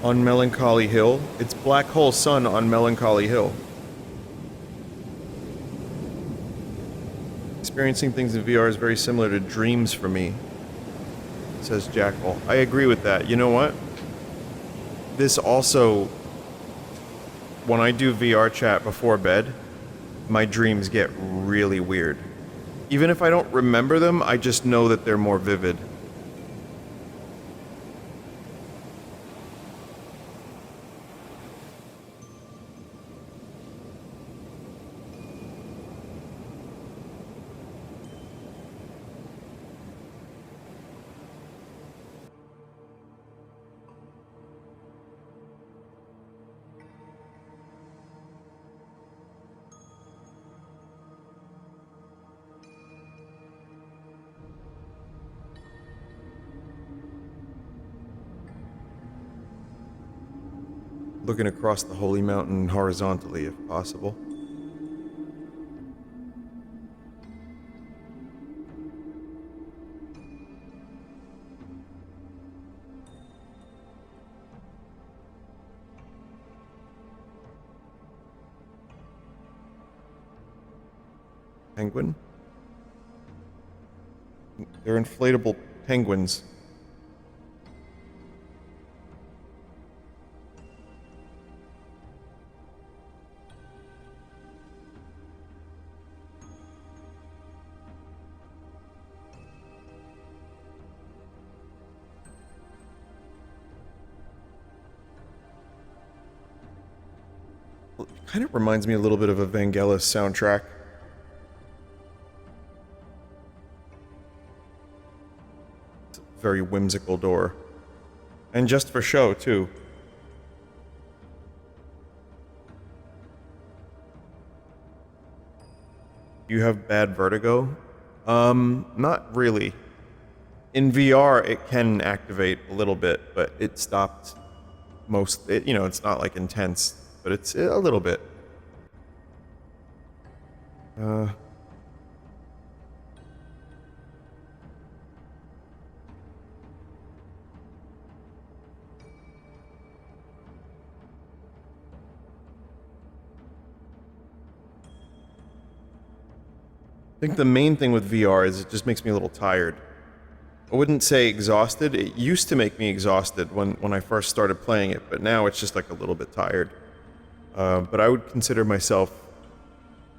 On Melancholy Hill? It's Black Hole Sun on Melancholy Hill. Experiencing things in VR is very similar to dreams for me, says Jackal. I agree with that. You know what? This also, when I do VR chat before bed, my dreams get really weird. Even if I don't remember them, I just know that they're more vivid. Looking across the holy mountain horizontally, if possible. Penguin? They're inflatable penguins. Kind of reminds me a little bit of a Vangelis soundtrack. It's a very whimsical door. And just for show, too. You have bad vertigo? Not really. In VR, it can activate a little bit, but it stopped it's not like intense. But it's a little bit. I think the main thing with VR is it just makes me a little tired. I wouldn't say exhausted. It used to make me exhausted when I first started playing it, but now it's just like a little bit tired. But I would consider myself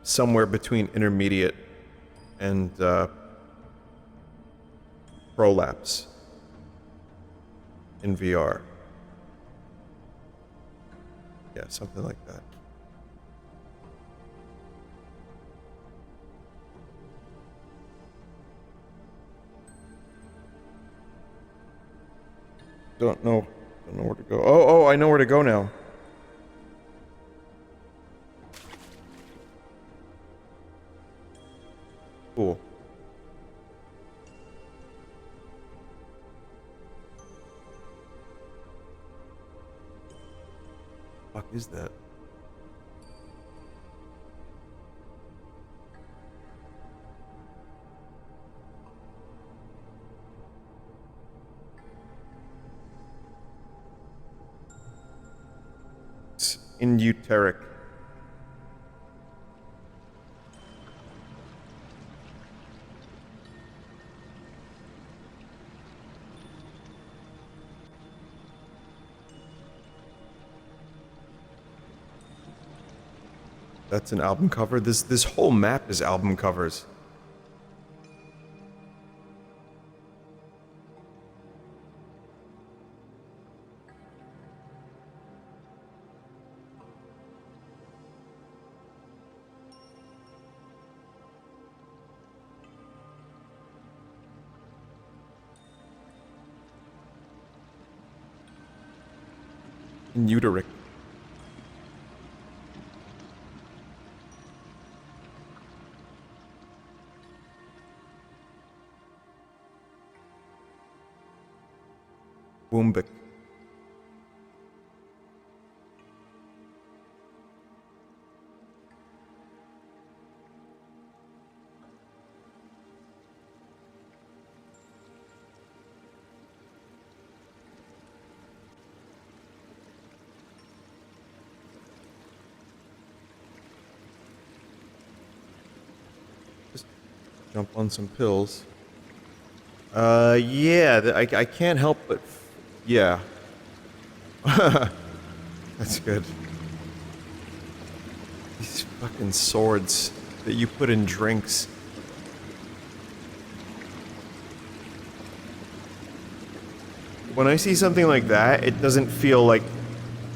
somewhere between intermediate and prolapse in VR. Yeah, something like that. Don't know where to go. Oh, I know where to go now. Cool. Fuck is that? It's Inuteric. That's an album cover. This whole map is album covers. Uteric. Woombik. Just jump on some pills. Yeah, I can't help but... Yeah. That's good. These fucking swords that you put in drinks. When I see something like that, it doesn't feel like,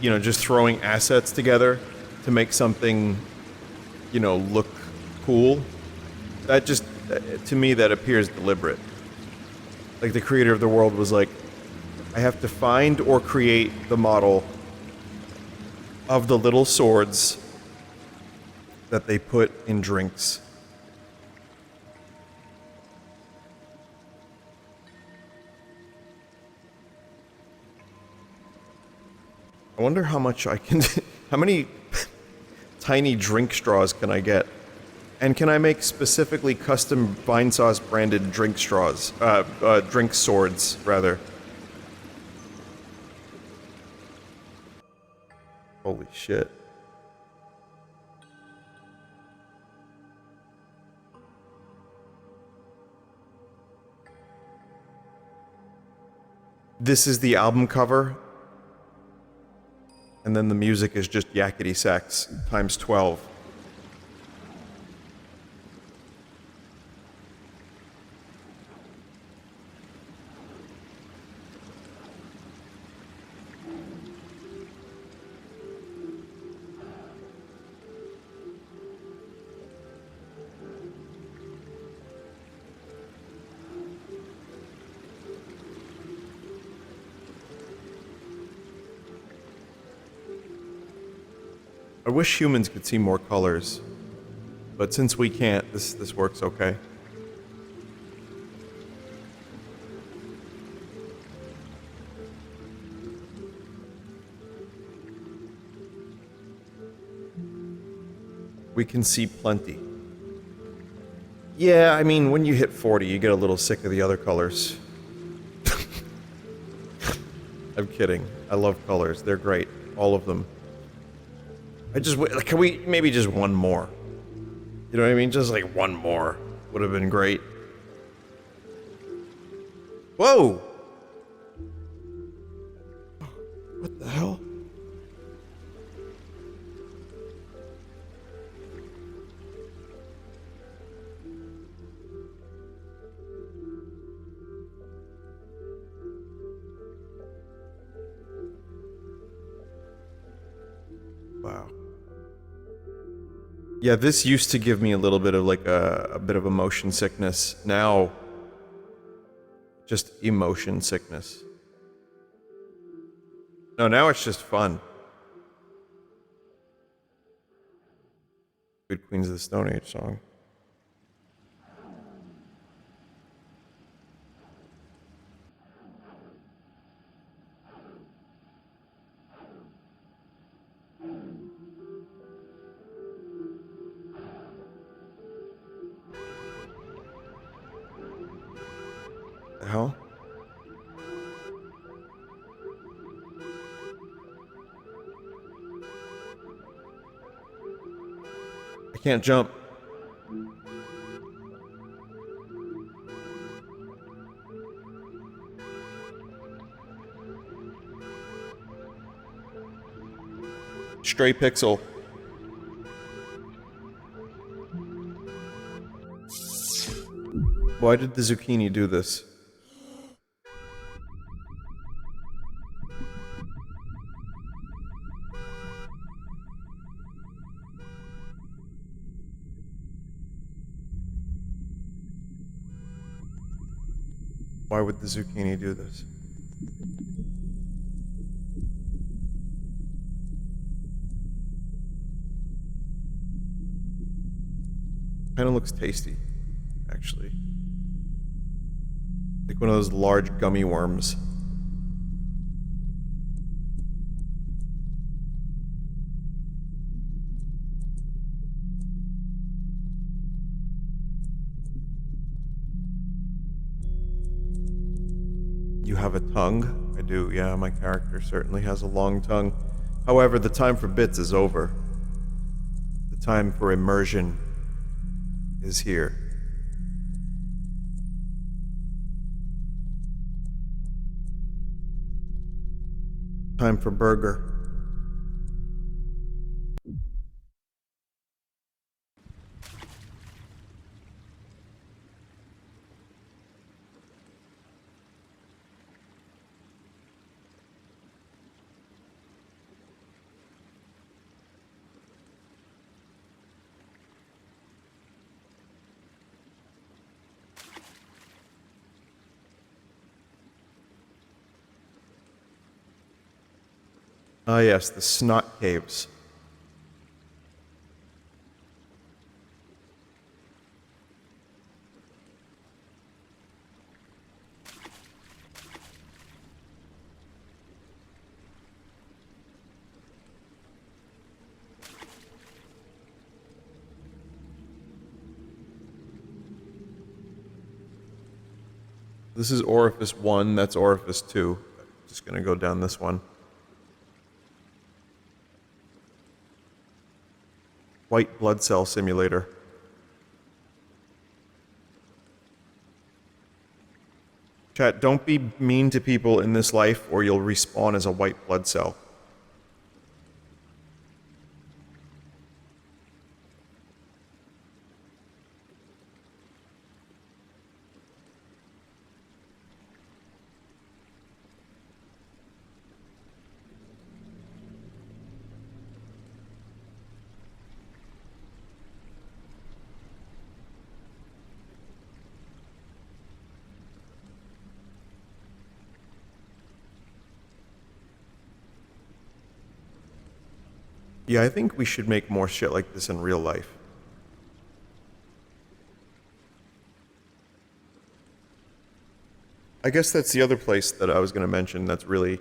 you know, just throwing assets together to make something, you know, look cool. That just, to me, that appears deliberate. Like the creator of the world was like, I have to find or create the model of the little swords that they put in drinks. I wonder how much I can... how many tiny drink straws can I get? And can I make specifically custom Vinesauce branded drink straws? Drink swords, rather. Holy shit. This is the album cover. And then the music is just yakety sax times 12. I wish humans could see more colors, but since we can't, this works okay. We can see plenty. Yeah, I mean, when you hit 40, you get a little sick of the other colors. I'm kidding. I love colors. They're great. All of them. Can we maybe just one more? You know what I mean? Just like one more would have been great. Whoa! What the hell? Wow. Yeah, this used to give me a little bit of like a bit of a motion sickness. Now, just emotion sickness. No, now it's just fun. Good Queens of the Stone Age song. The hell? I can't jump. Stray pixel. Why did the zucchini do this? Why would the zucchini do this? Kinda looks tasty, actually. Like one of those large gummy worms. You have a tongue? I do, yeah, my character certainly has a long tongue. However, the time for bits is over. The time for immersion is here. Time for burger. Ah yes, the snot caves. This is orifice 1, that's orifice 2. Just gonna go down this one. White blood cell simulator. Chat, don't be mean to people in this life or you'll respawn as a white blood cell. Yeah, I think we should make more shit like this in real life. I guess that's the other place that I was going to mention that's really,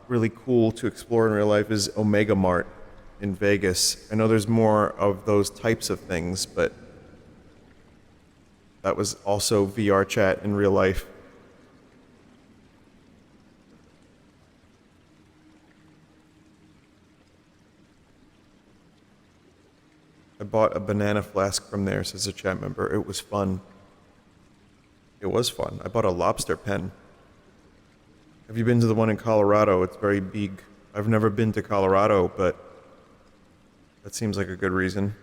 really cool to explore in real life is Omega Mart in Vegas. I know there's more of those types of things, but that was also VR chat in real life. I bought a banana flask from there, says a chat member. It was fun. It was fun. I bought a lobster pen. Have you been to the one in Colorado? It's very big. I've never been to Colorado, but that seems like a good reason.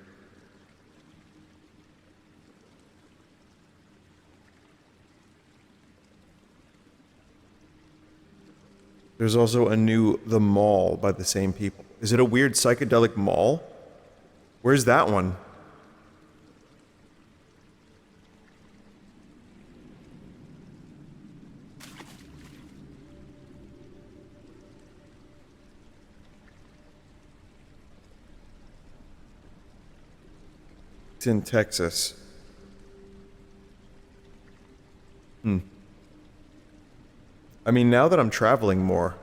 There's also a new The Mall by the same people. Is it a weird psychedelic mall? Where's that one? It's in Texas. I mean, now that I'm traveling more,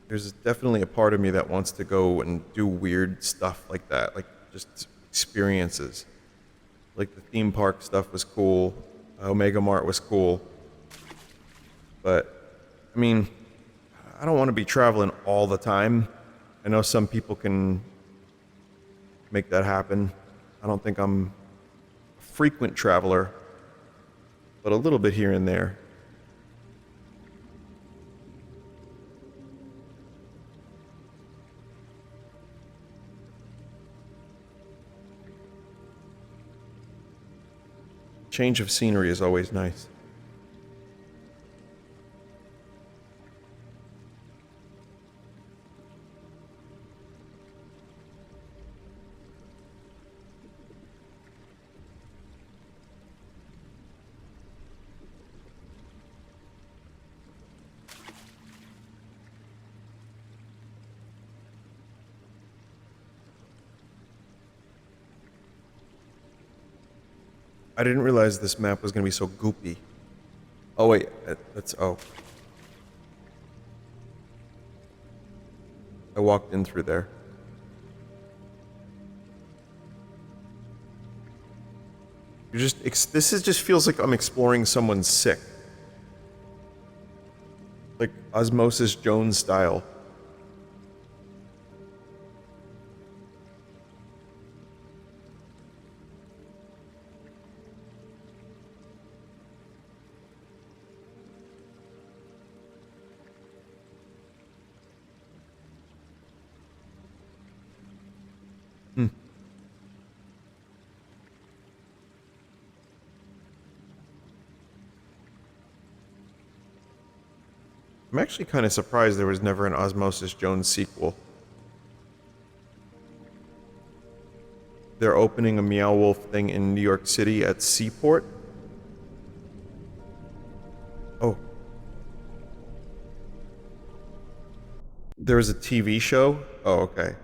there's definitely a part of me that wants to go and do weird stuff like that, like just experiences. Like the theme park stuff was cool, Omega Mart was cool, but I mean, I don't want to be traveling all the time. I know some people can make that happen. I don't think I'm a frequent traveler, but a little bit here and there. Change of scenery is always nice. I didn't realize this map was going to be so goopy. Oh wait, that's, oh. I walked in through there. This just feels like I'm exploring someone sick. Like Osmosis Jones style. I'm actually kind of surprised there was never an Osmosis Jones sequel. They're opening a Meow Wolf thing in New York City at Seaport. Oh. There was a TV show? Oh, okay.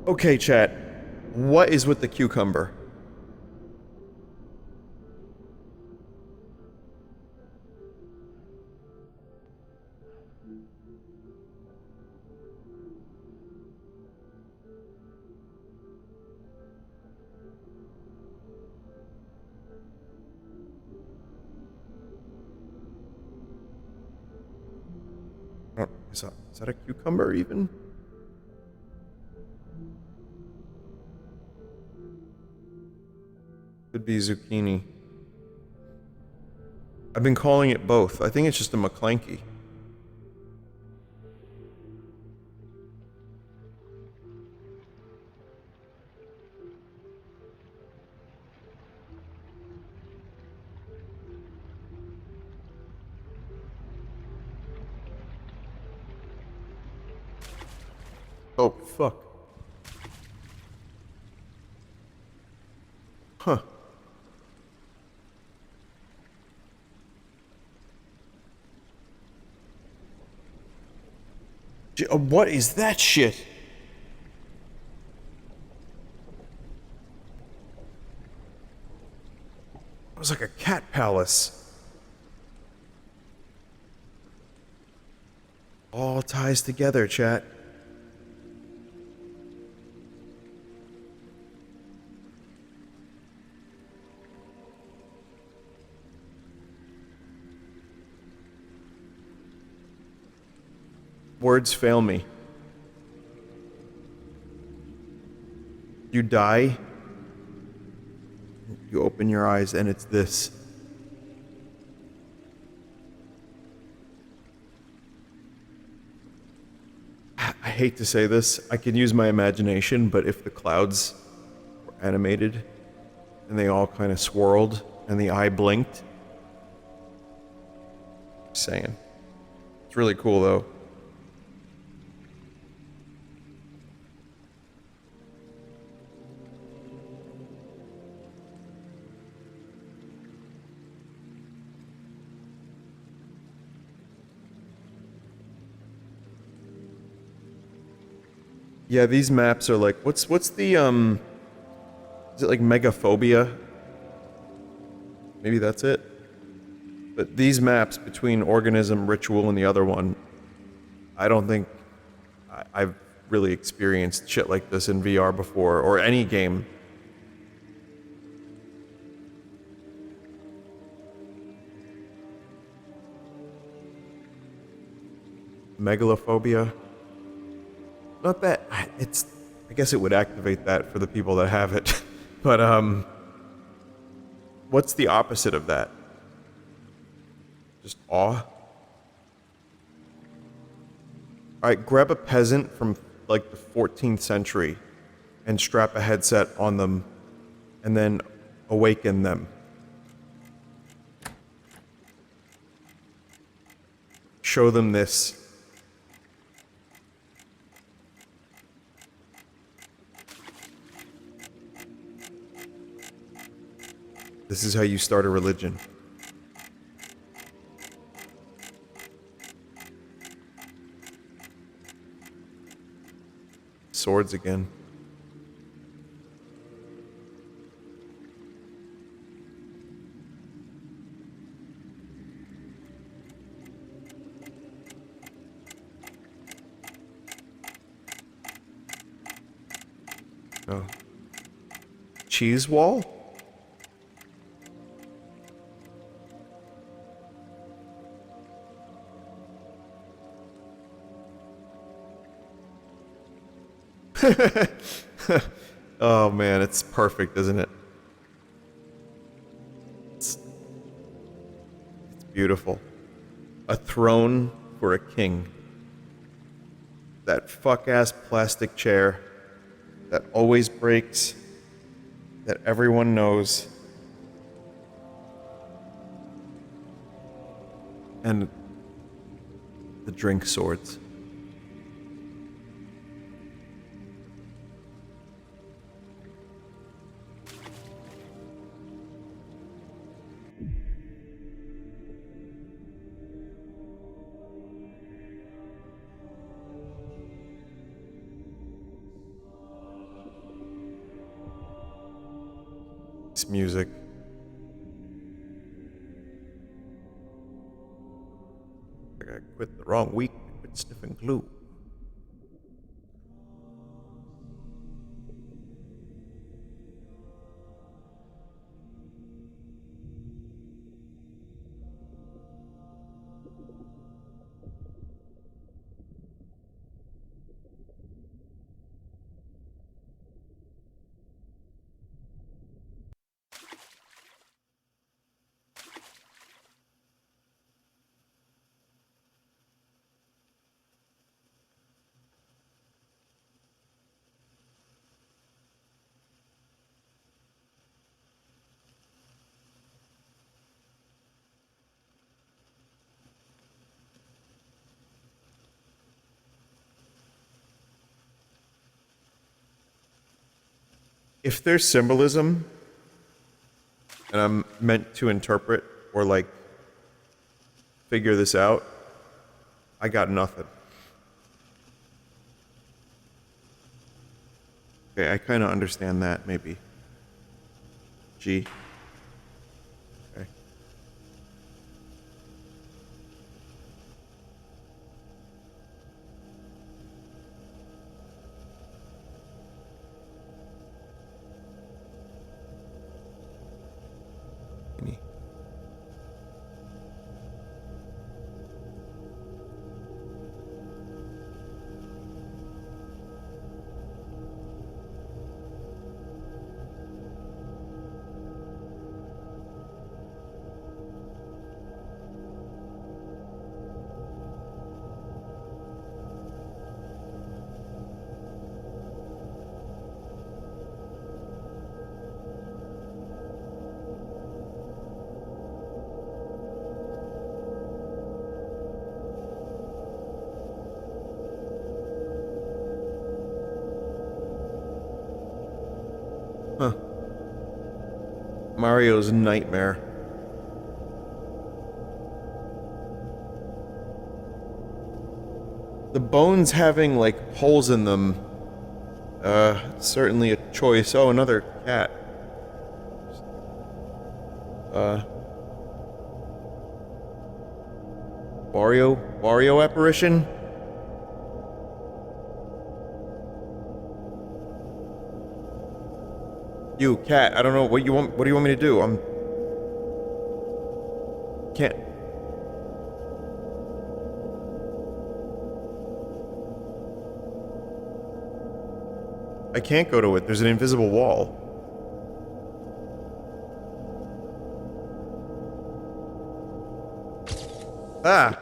Okay, chat. What is with the cucumber? Oh, is that a cucumber even? Could be zucchini. I've been calling it both. I think it's just a McClanky. Oh, fuck. Huh. What is that shit? It was like a cat palace. All ties together, chat. Words fail me. You die, you open your eyes, and it's this. I hate to say this, I can use my imagination, but if the clouds were animated, and they all kind of swirled, and the eye blinked, just saying. It's really cool, though. Yeah, these maps are like, what's the, is it like Megaphobia? Maybe that's it? But these maps between Organism, Ritual, and the other one, I don't think I've really experienced shit like this in VR before, or any game. Megalophobia. Not that, I guess it would activate that for the people that have it. But, what's the opposite of that? Just awe? Alright, grab a peasant from, like, the 14th century and strap a headset on them and then awaken them. Show them this. This is how you start a religion. Swords again. Oh. Cheese wall? Oh man, it's perfect, isn't it? It's beautiful. A throne for a king. That fuck-ass plastic chair that always breaks, that everyone knows. And the drink swords. This music. I quit the wrong week with sniffing glue. If there's symbolism, and I'm meant to interpret or like figure this out, I got nothing. Okay, I kind of understand that, maybe. G. Okay. Vinny. Huh. Mario's nightmare. The bones having, like, holes in them, certainly a choice. Oh, another cat. Wario apparition? You, cat, I don't know, what do you want me to do? Can't... I can't go to it, there's an invisible wall. Ah!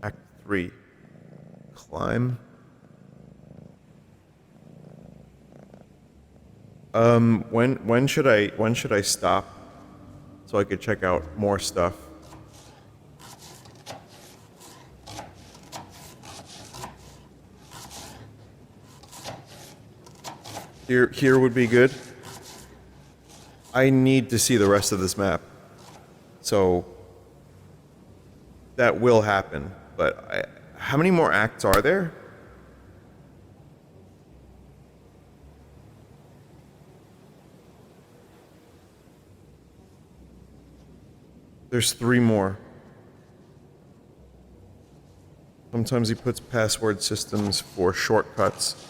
Act 3. Climb. When should I stop so I could check out more stuff? Here would be good. I need to see the rest of this map. So that will happen. But how many more acts are there? There's 3 more. Sometimes he puts password systems for shortcuts.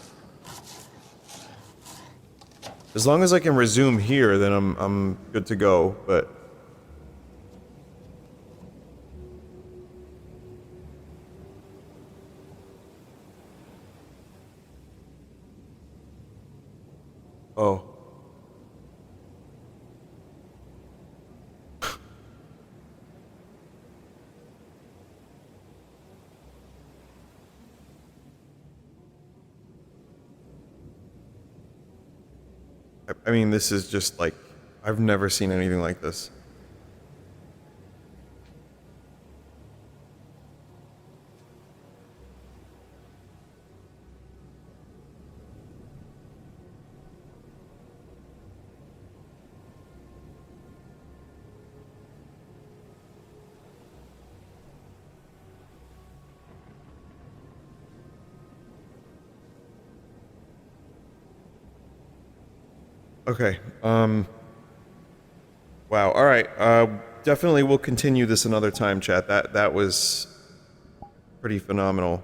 As long as I can resume here, then I'm good to go, but... Oh. I mean, this is just like, I've never seen anything like this. Okay, wow, alright, definitely we'll continue this another time, chat. That was pretty phenomenal.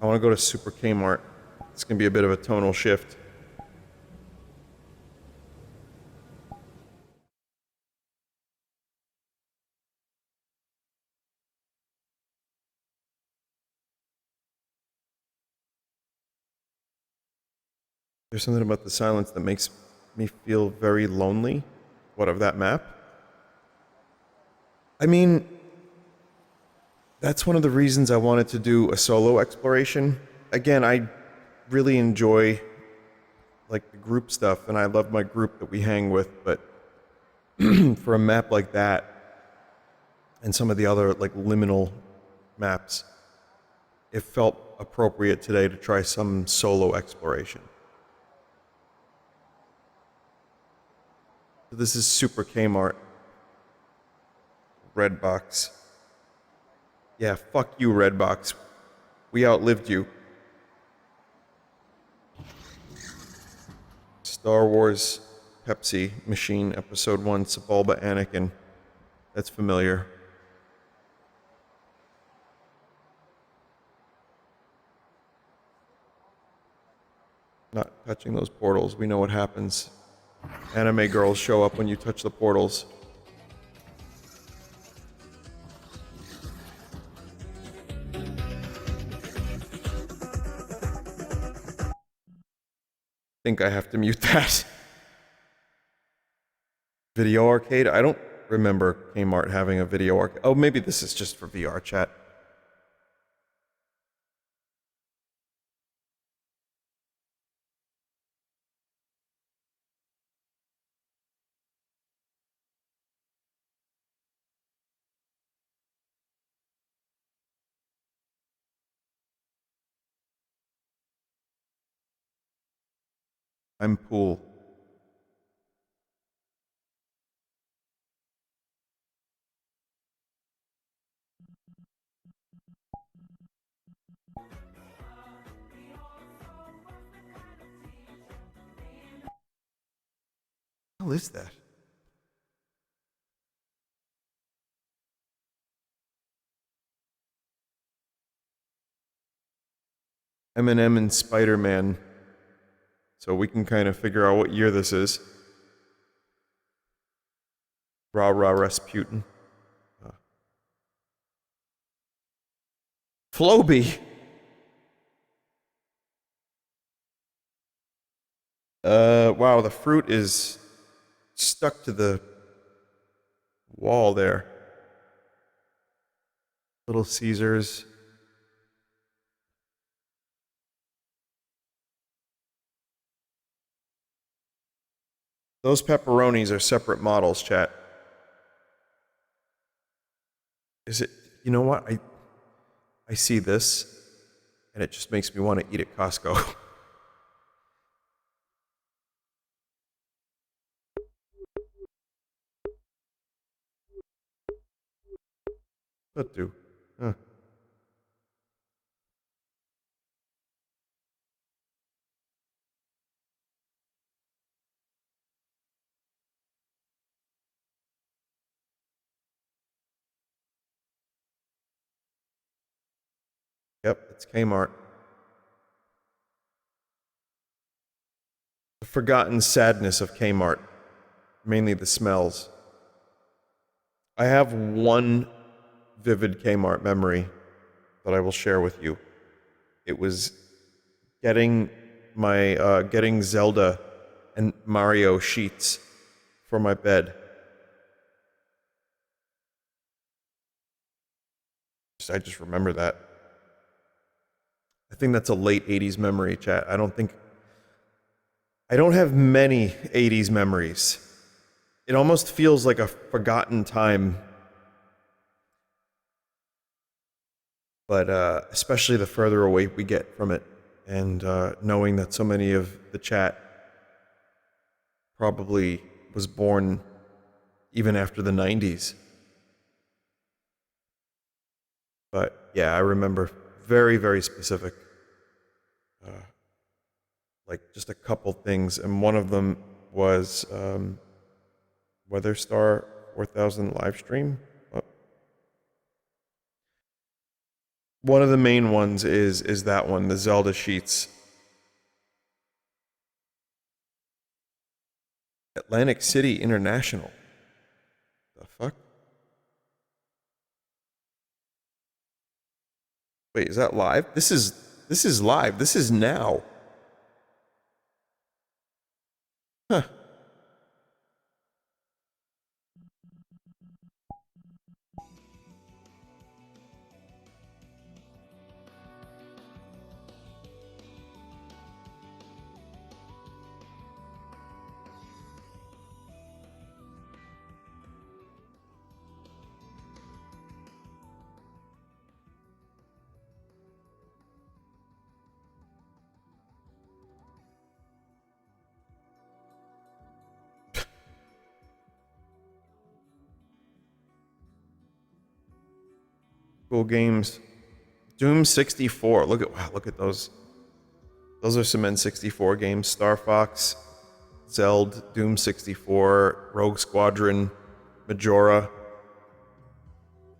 I want to go to Super Kmart. It's gonna be a bit of a tonal shift. There's something about the silence that makes me feel very lonely. What, of that map? I mean, that's one of the reasons I wanted to do a solo exploration. Again, I really enjoy, like, the group stuff, and I love my group that we hang with, but for a map like that, and some of the other, like, liminal maps, it felt appropriate today to try some solo exploration. This is Super Kmart. Redbox. Yeah, fuck you, Redbox. We outlived you. Star Wars Pepsi Machine Episode 1, Sebulba Anakin. That's familiar. Not touching those portals. We know what happens. Anime girls show up when you touch the portals. I think I have to mute that. Video arcade? I don't remember Kmart having a video arcade. Oh, maybe this is just for VR chat. I'm pool. What the hell is that? Eminem and Spider-Man. So we can kind of figure out what year this is. Rah rah Rasputin. Floby. Wow, the fruit is stuck to the wall there. Little Caesars. Those pepperonis are separate models, chat. Is it, you know what? I see this, and it just makes me want to eat at Costco. that do? Huh. Yep, it's Kmart. The forgotten sadness of Kmart, mainly the smells. I have one vivid Kmart memory that I will share with you. It was getting getting Zelda and Mario sheets for my bed. I just remember that. I think that's a late 80s memory, chat. I don't have many 80s memories. It almost feels like a forgotten time. But especially the further away we get from it, and knowing that so many of the chat probably was born even after the 90s. But yeah, I remember very, very specific, like just a couple things, and one of them was WeatherStar 4000 live stream. One of the main ones is that one, the Zelda sheets. Atlantic City International. The fuck? Wait, is that live? This is live. This is now. Huh. Cool games. Doom 64. Look at those. Those are some N64 games. Star Fox, Zelda, Doom 64, Rogue Squadron, Majora.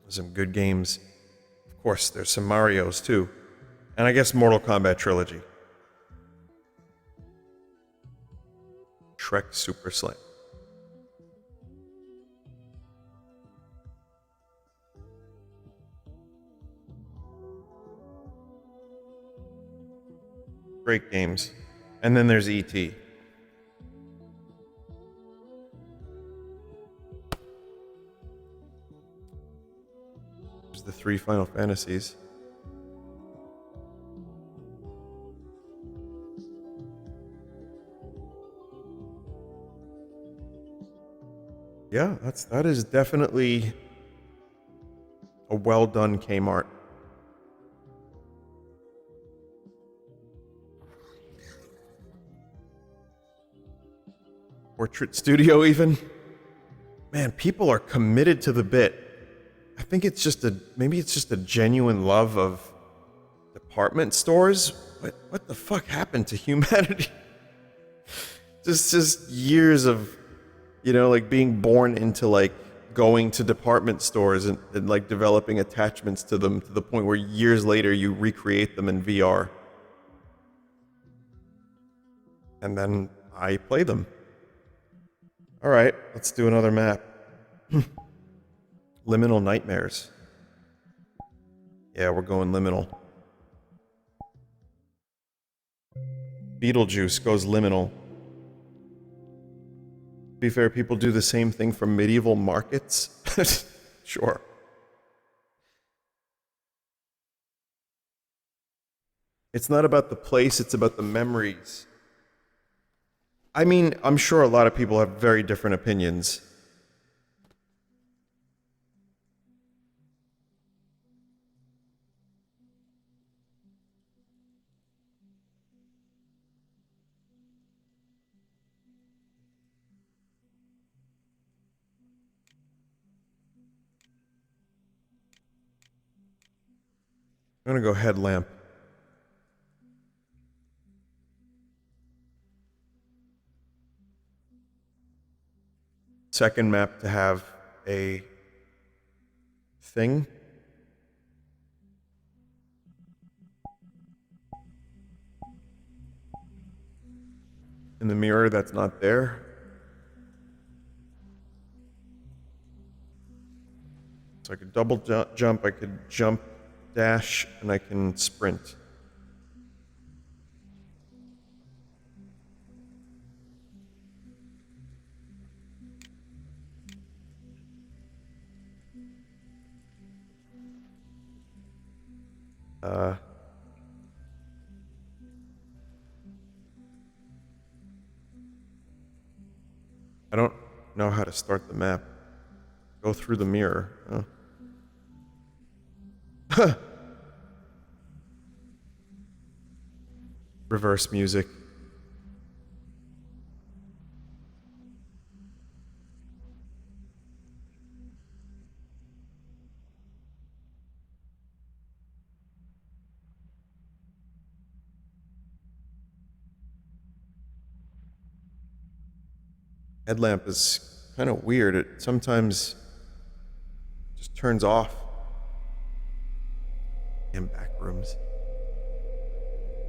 Some good games. Of course, there's some Marios too. And I guess Mortal Kombat Trilogy. Shrek Super Slam. Great games. And then there's E.T. There's the 3 Final Fantasies. Yeah, that is definitely a well done Kmart. Portrait Studio even. Man, people are committed to the bit. I think it's just maybe it's just a genuine love of department stores. What the fuck happened to humanity? just years of, like being born into like going to department stores and like developing attachments to them to the point where years later you recreate them in VR. And then I play them. All right, let's do another map. Liminal Nightmares. Yeah, we're going liminal. Beetlejuice goes liminal. To be fair, people do the same thing for medieval markets. Sure. It's not about the place, it's about the memories. I mean, I'm sure a lot of people have very different opinions. I'm gonna go headlamp. Second map to have a thing. In the mirror that's not there. So I could double jump, I could jump, dash, and I can sprint. I don't know how to start the map. Go through the mirror. Huh. Reverse music. Headlamp is kind of weird. It sometimes just turns off. Damn back rooms.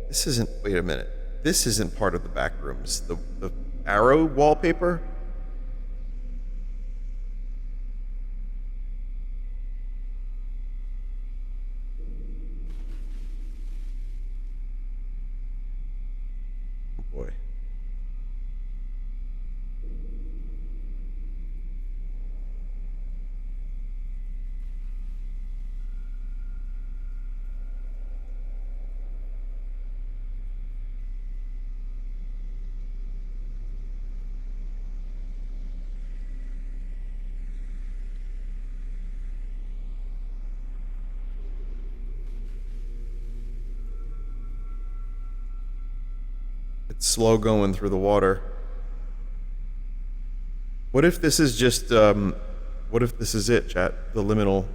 This isn't. Wait a minute. This isn't part of the back rooms. The arrow wallpaper. Oh boy. It's slow going through the water. What if this is just, what if this is it, chat? The Liminal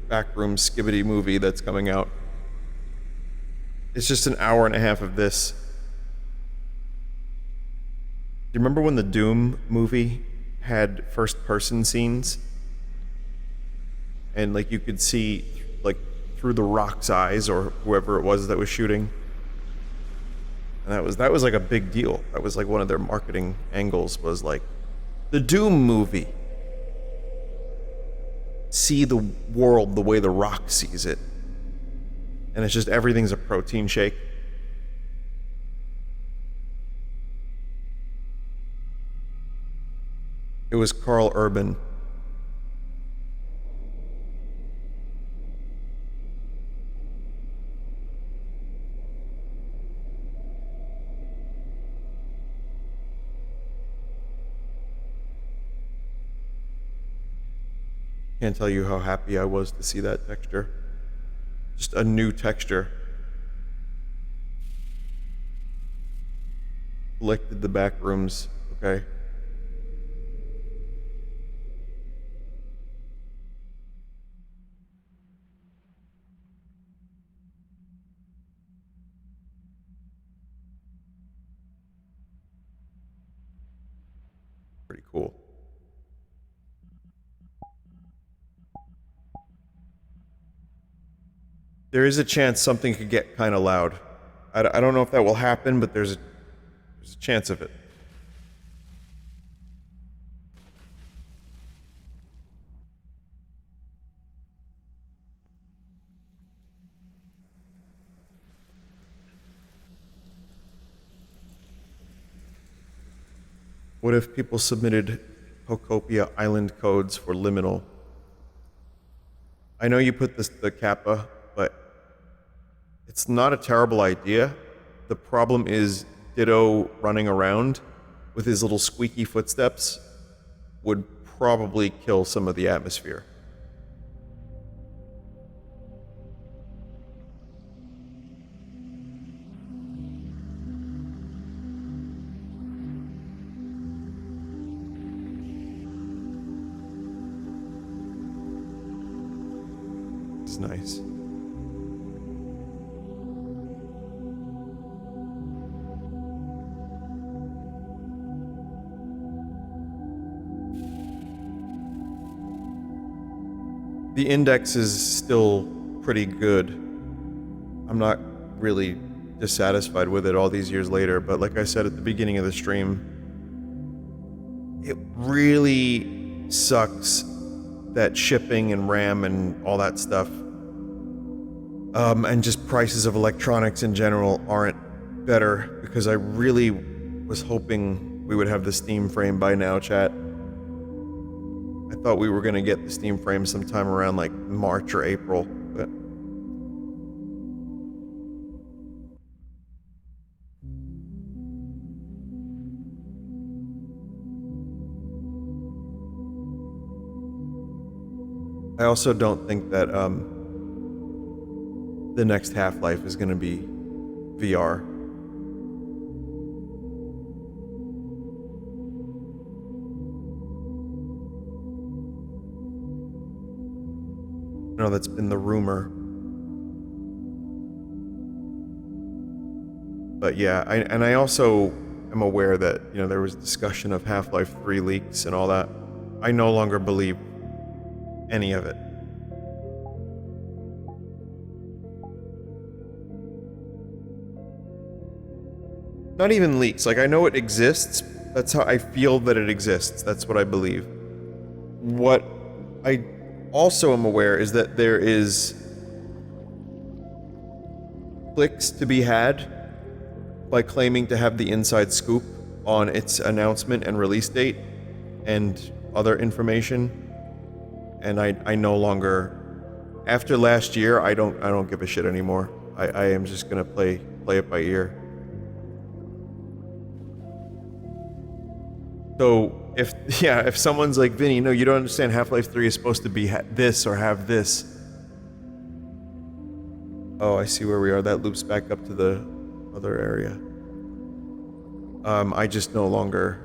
backroom skibbity movie that's coming out. It's just an hour and a half of this. Do you remember when the Doom movie had first-person scenes? And, like, you could see, like, through the Rock's eyes, or whoever it was that was shooting. And that was like a big deal. That was like one of their marketing angles, was like, the Doom movie. See the world the way the Rock sees it. And it's just everything's a protein shake. It was Carl Urban. Can't tell you how happy I was to see that texture. Just a new texture. Collected the back rooms, okay? Pretty cool. There is a chance something could get kind of loud. I don't know if that will happen, but there's a chance of it. What if people submitted Pocopia Island codes for Liminal? I know you put the kappa, but it's not a terrible idea. The problem is Ditto running around with his little squeaky footsteps would probably kill some of the atmosphere. It's nice. The index is still pretty good. I'm not really dissatisfied with it all these years later, but like I said at the beginning of the stream, it really sucks that shipping and RAM and all that stuff, and just prices of electronics in general aren't better, because I really was hoping we would have the Steam frame by now, chat. I thought we were gonna get the Steam frame sometime around like March or April, but I also don't think that the next Half-Life is gonna be VR. No, that's been the rumor. But yeah, I also am aware that, you know, there was discussion of Half-Life 3 leaks and all that. I no longer believe any of it. Not even leaks. Like, I know it exists. That's how I feel that it exists. That's what I believe. What I also am aware is that there is clicks to be had by claiming to have the inside scoop on its announcement and release date and other information. And I no longer, after last year, I don't give a shit anymore. I am just gonna play it by ear. So if someone's like, Vinny, no, you don't understand, Half-Life 3 is supposed to be this or have this. Oh, I see where we are. That loops back up to the other area. I just no longer,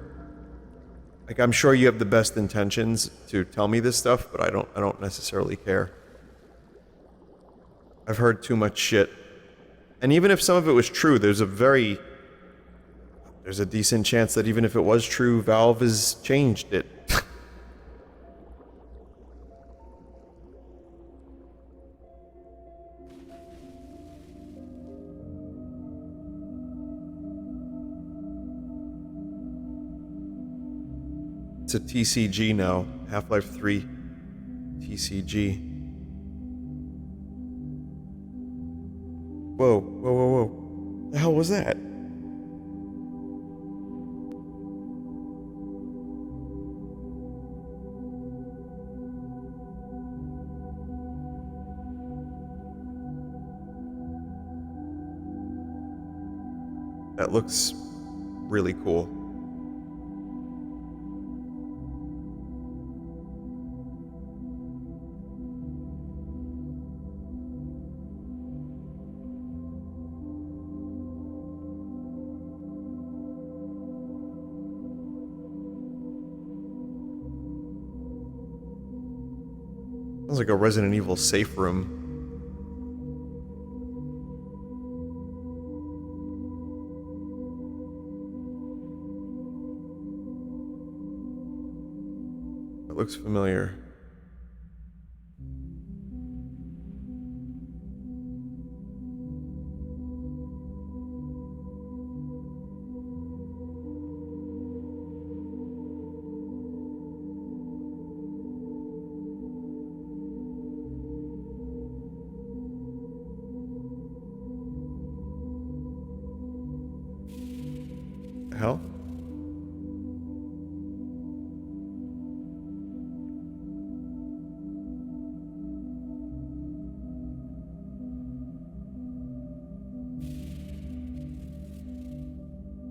like, I'm sure you have the best intentions to tell me this stuff, but I don't necessarily care. I've heard too much shit. And even if some of it was true, there's a decent chance that even if it was true, Valve has changed it. It's a TCG now. Half-Life 3 TCG. Whoa, whoa, whoa, whoa. The hell was that? That looks really cool. Sounds like a Resident Evil safe room. That looks familiar. Hell?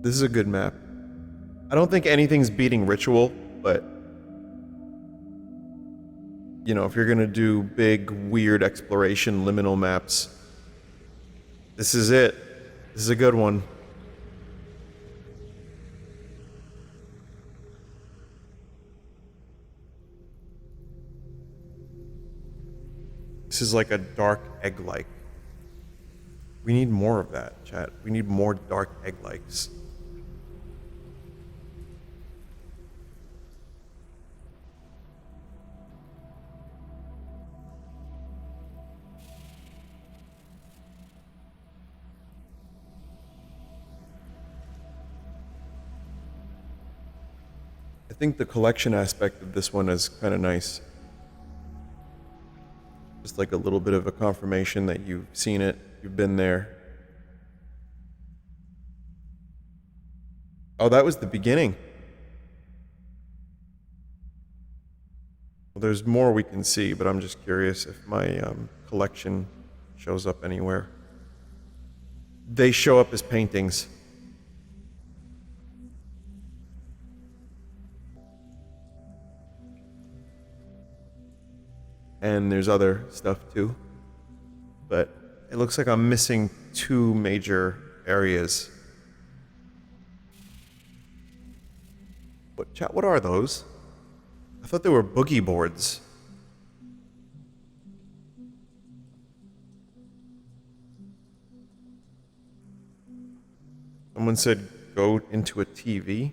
This is a good map. I don't think anything's beating Ritual, but you know, if you're gonna do big, weird exploration liminal maps, this is it. This is a good one. This is like a dark egg-like. We need more of that, chat. We need more dark egg-likes. think the collection aspect of this one is kind of nice. Just like a little bit of a confirmation that you've seen it, you've been there. Oh, that was the beginning. Well, there's more we can see, but I'm just curious if my collection shows up anywhere. They show up as paintings. And there's other stuff too. But it looks like I'm missing two major areas. What are those? I thought they were boogie boards. Someone said go into a TV.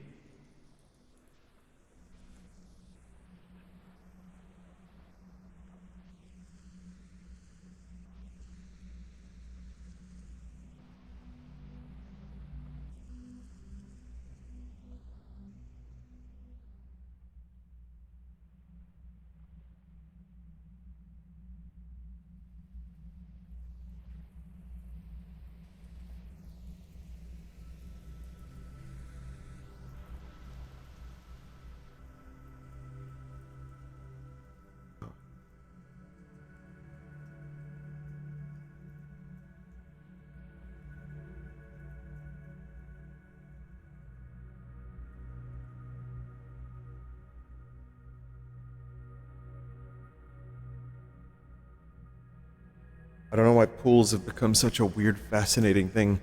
I don't know why pools have become such a weird, fascinating thing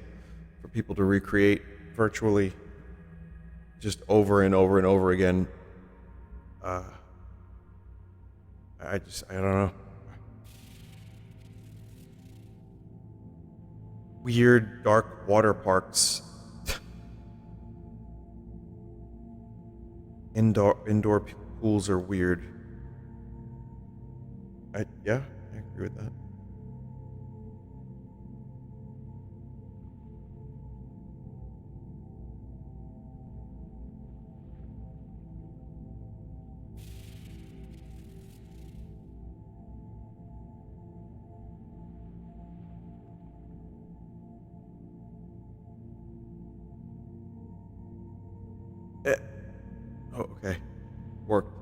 for people to recreate virtually just over and over and over again. I don't know. Weird, dark water parks. Indoor pools are weird. Yeah, I agree with that. Oh, okay. Worked.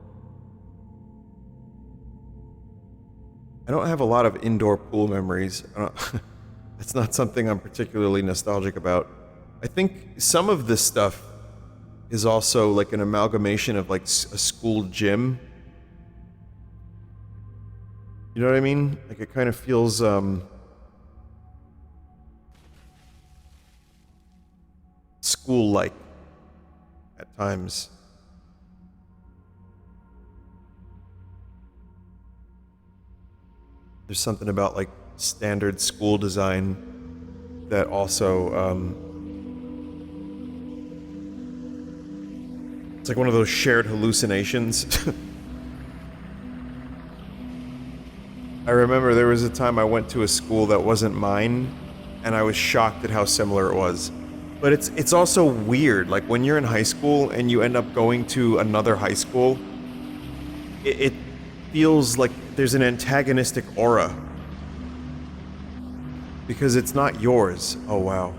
I don't have a lot of indoor pool memories. It's not something I'm particularly nostalgic about. I think some of this stuff is also like an amalgamation of like a school gym. You know what I mean? Like it kind of feels school-like at times. There's something about like standard school design that also it's like one of those shared hallucinations. I remember there was a time I went to a school that wasn't mine and I was shocked at how similar it was. But it's also weird, like when you're in high school and you end up going to another high school, it feels like there's an antagonistic aura. Because it's not yours. Oh, wow.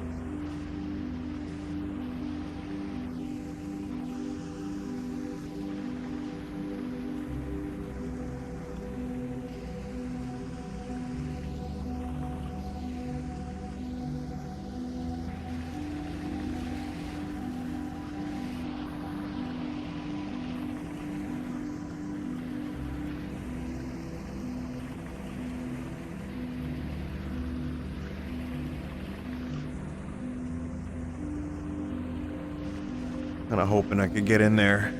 Kind of hoping I could get in there.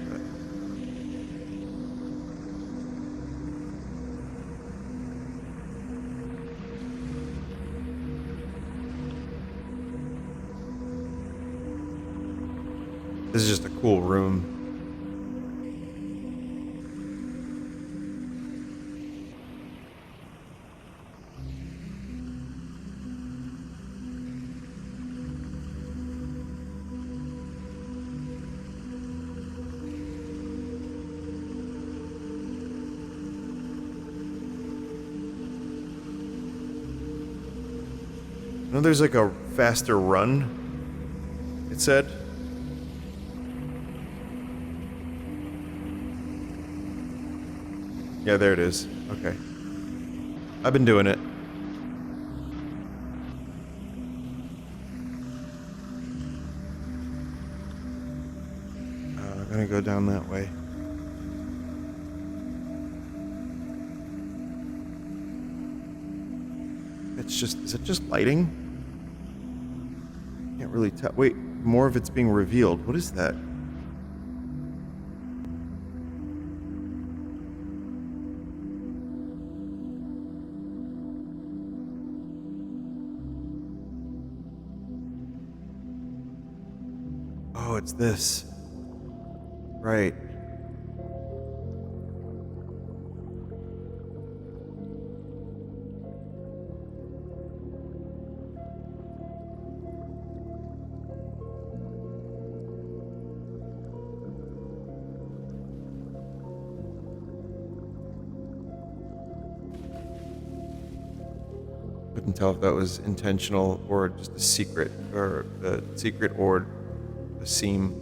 This is just a cool room. I know there's like a faster run, it said. Yeah, there it is. Okay. I've been doing it. I'm gonna go down that way. It's just, is it just lighting? Can't really tell. Wait, more of it's being revealed. What is that? Oh, it's this. Right. Couldn't tell if that was intentional or just a secret, or a secret or a seam.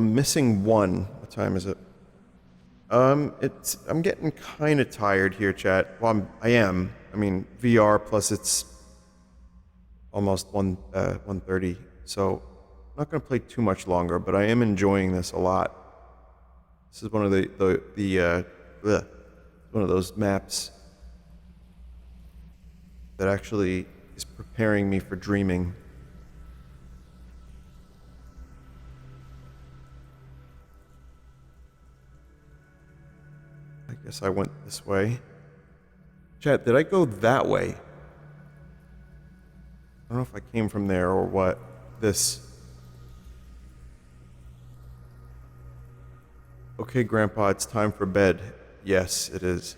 Missing one. What time is it? I'm getting kind of tired here, chat. Well, I am. I mean, VR plus it's almost 1:30, so I'm not going to play too much longer, but I am enjoying this a lot. This is one of one of those maps that actually is preparing me for dreaming. I guess I went this way. Chat, did I go that way? I don't know if I came from there or what. This. Okay, Grandpa, it's time for bed. Yes, it is.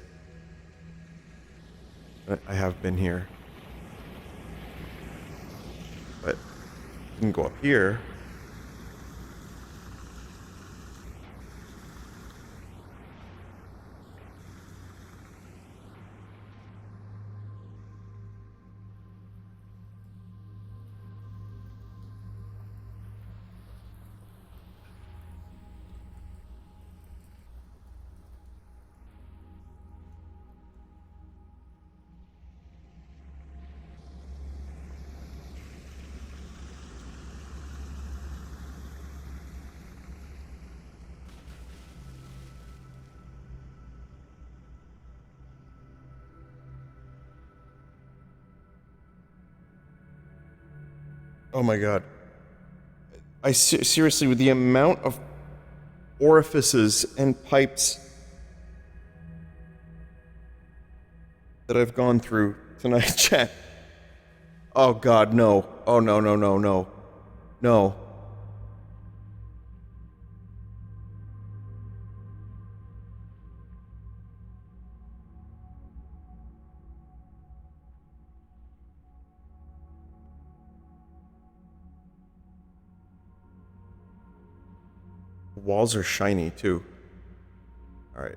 I have been here. But I didn't go up here. Oh my god. Seriously, with the amount of orifices and pipes that I've gone through tonight, chat. Oh god, no. Oh no, no, no, no. No. Walls are shiny too. Alright.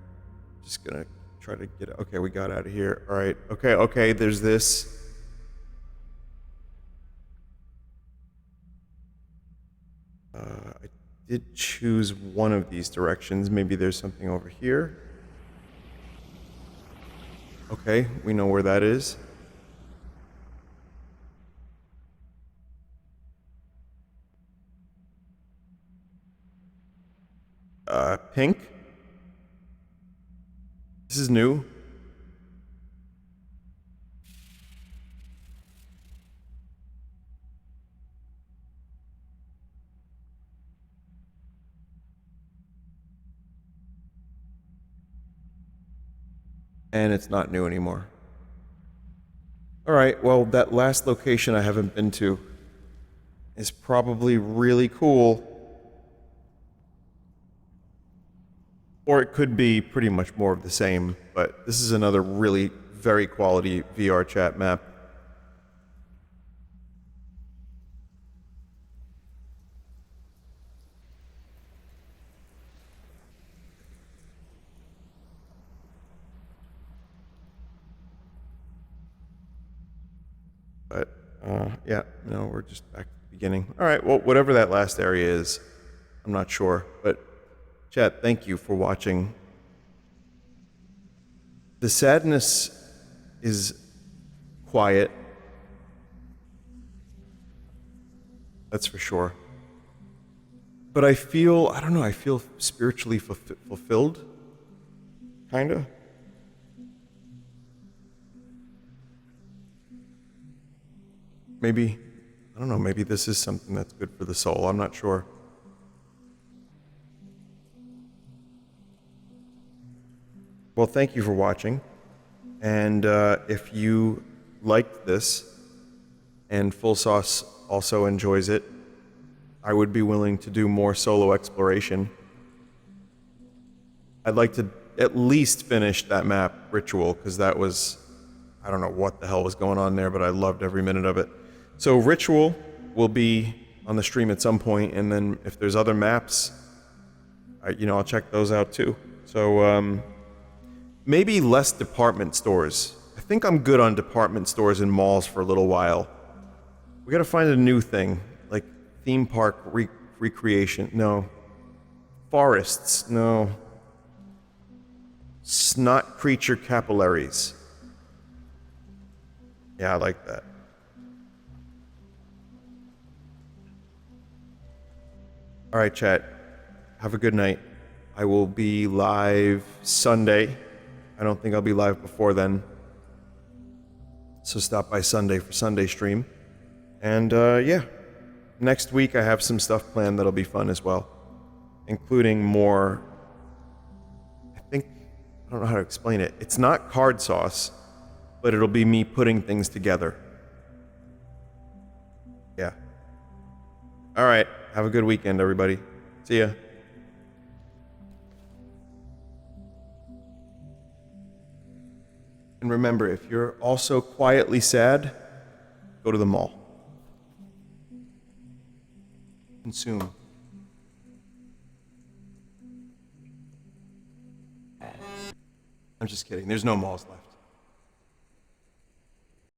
Just gonna try to get... Okay, we got out of here. Alright. Okay, okay, there's this. I did choose one of these directions. Maybe there's something over here. Okay, we know where that is. Pink? This is new. And it's not new anymore. Alright, well, that last location I haven't been to is probably really cool. Or it could be pretty much more of the same, but this is another really very quality VR chat map. But, yeah, no, we're just back to the beginning. All right, well, whatever that last area is, I'm not sure. But, chat, thank you for watching. The sadness is quiet. That's for sure. But I feel, I don't know, I feel spiritually fulfilled. Kinda. Maybe, I don't know, maybe this is something that's good for the soul. I'm not sure. Well, thank you for watching. And if you liked this, and Full Sauce also enjoys it, I would be willing to do more solo exploration. I'd like to at least finish that map, Ritual, because that was, I don't know what the hell was going on there, but I loved every minute of it. So Ritual will be on the stream at some point, and then if there's other maps, I'll check those out too. So maybe less department stores. I think I'm good on department stores and malls for a little while. We gotta find a new thing, like theme park recreation. No. Forests. No. Snot creature capillaries. Yeah, I like that. Alright, chat. Have a good night. I will be live Sunday. I don't think I'll be live before then. So stop by Sunday for Sunday stream. And, yeah. Next week I have some stuff planned that'll be fun as well. Including more... I don't know how to explain it. It's not card sauce, but it'll be me putting things together. Yeah. Alright. Have a good weekend, everybody. See ya. And remember, if you're also quietly sad, go to the mall. Consume. I'm just kidding. There's no malls left.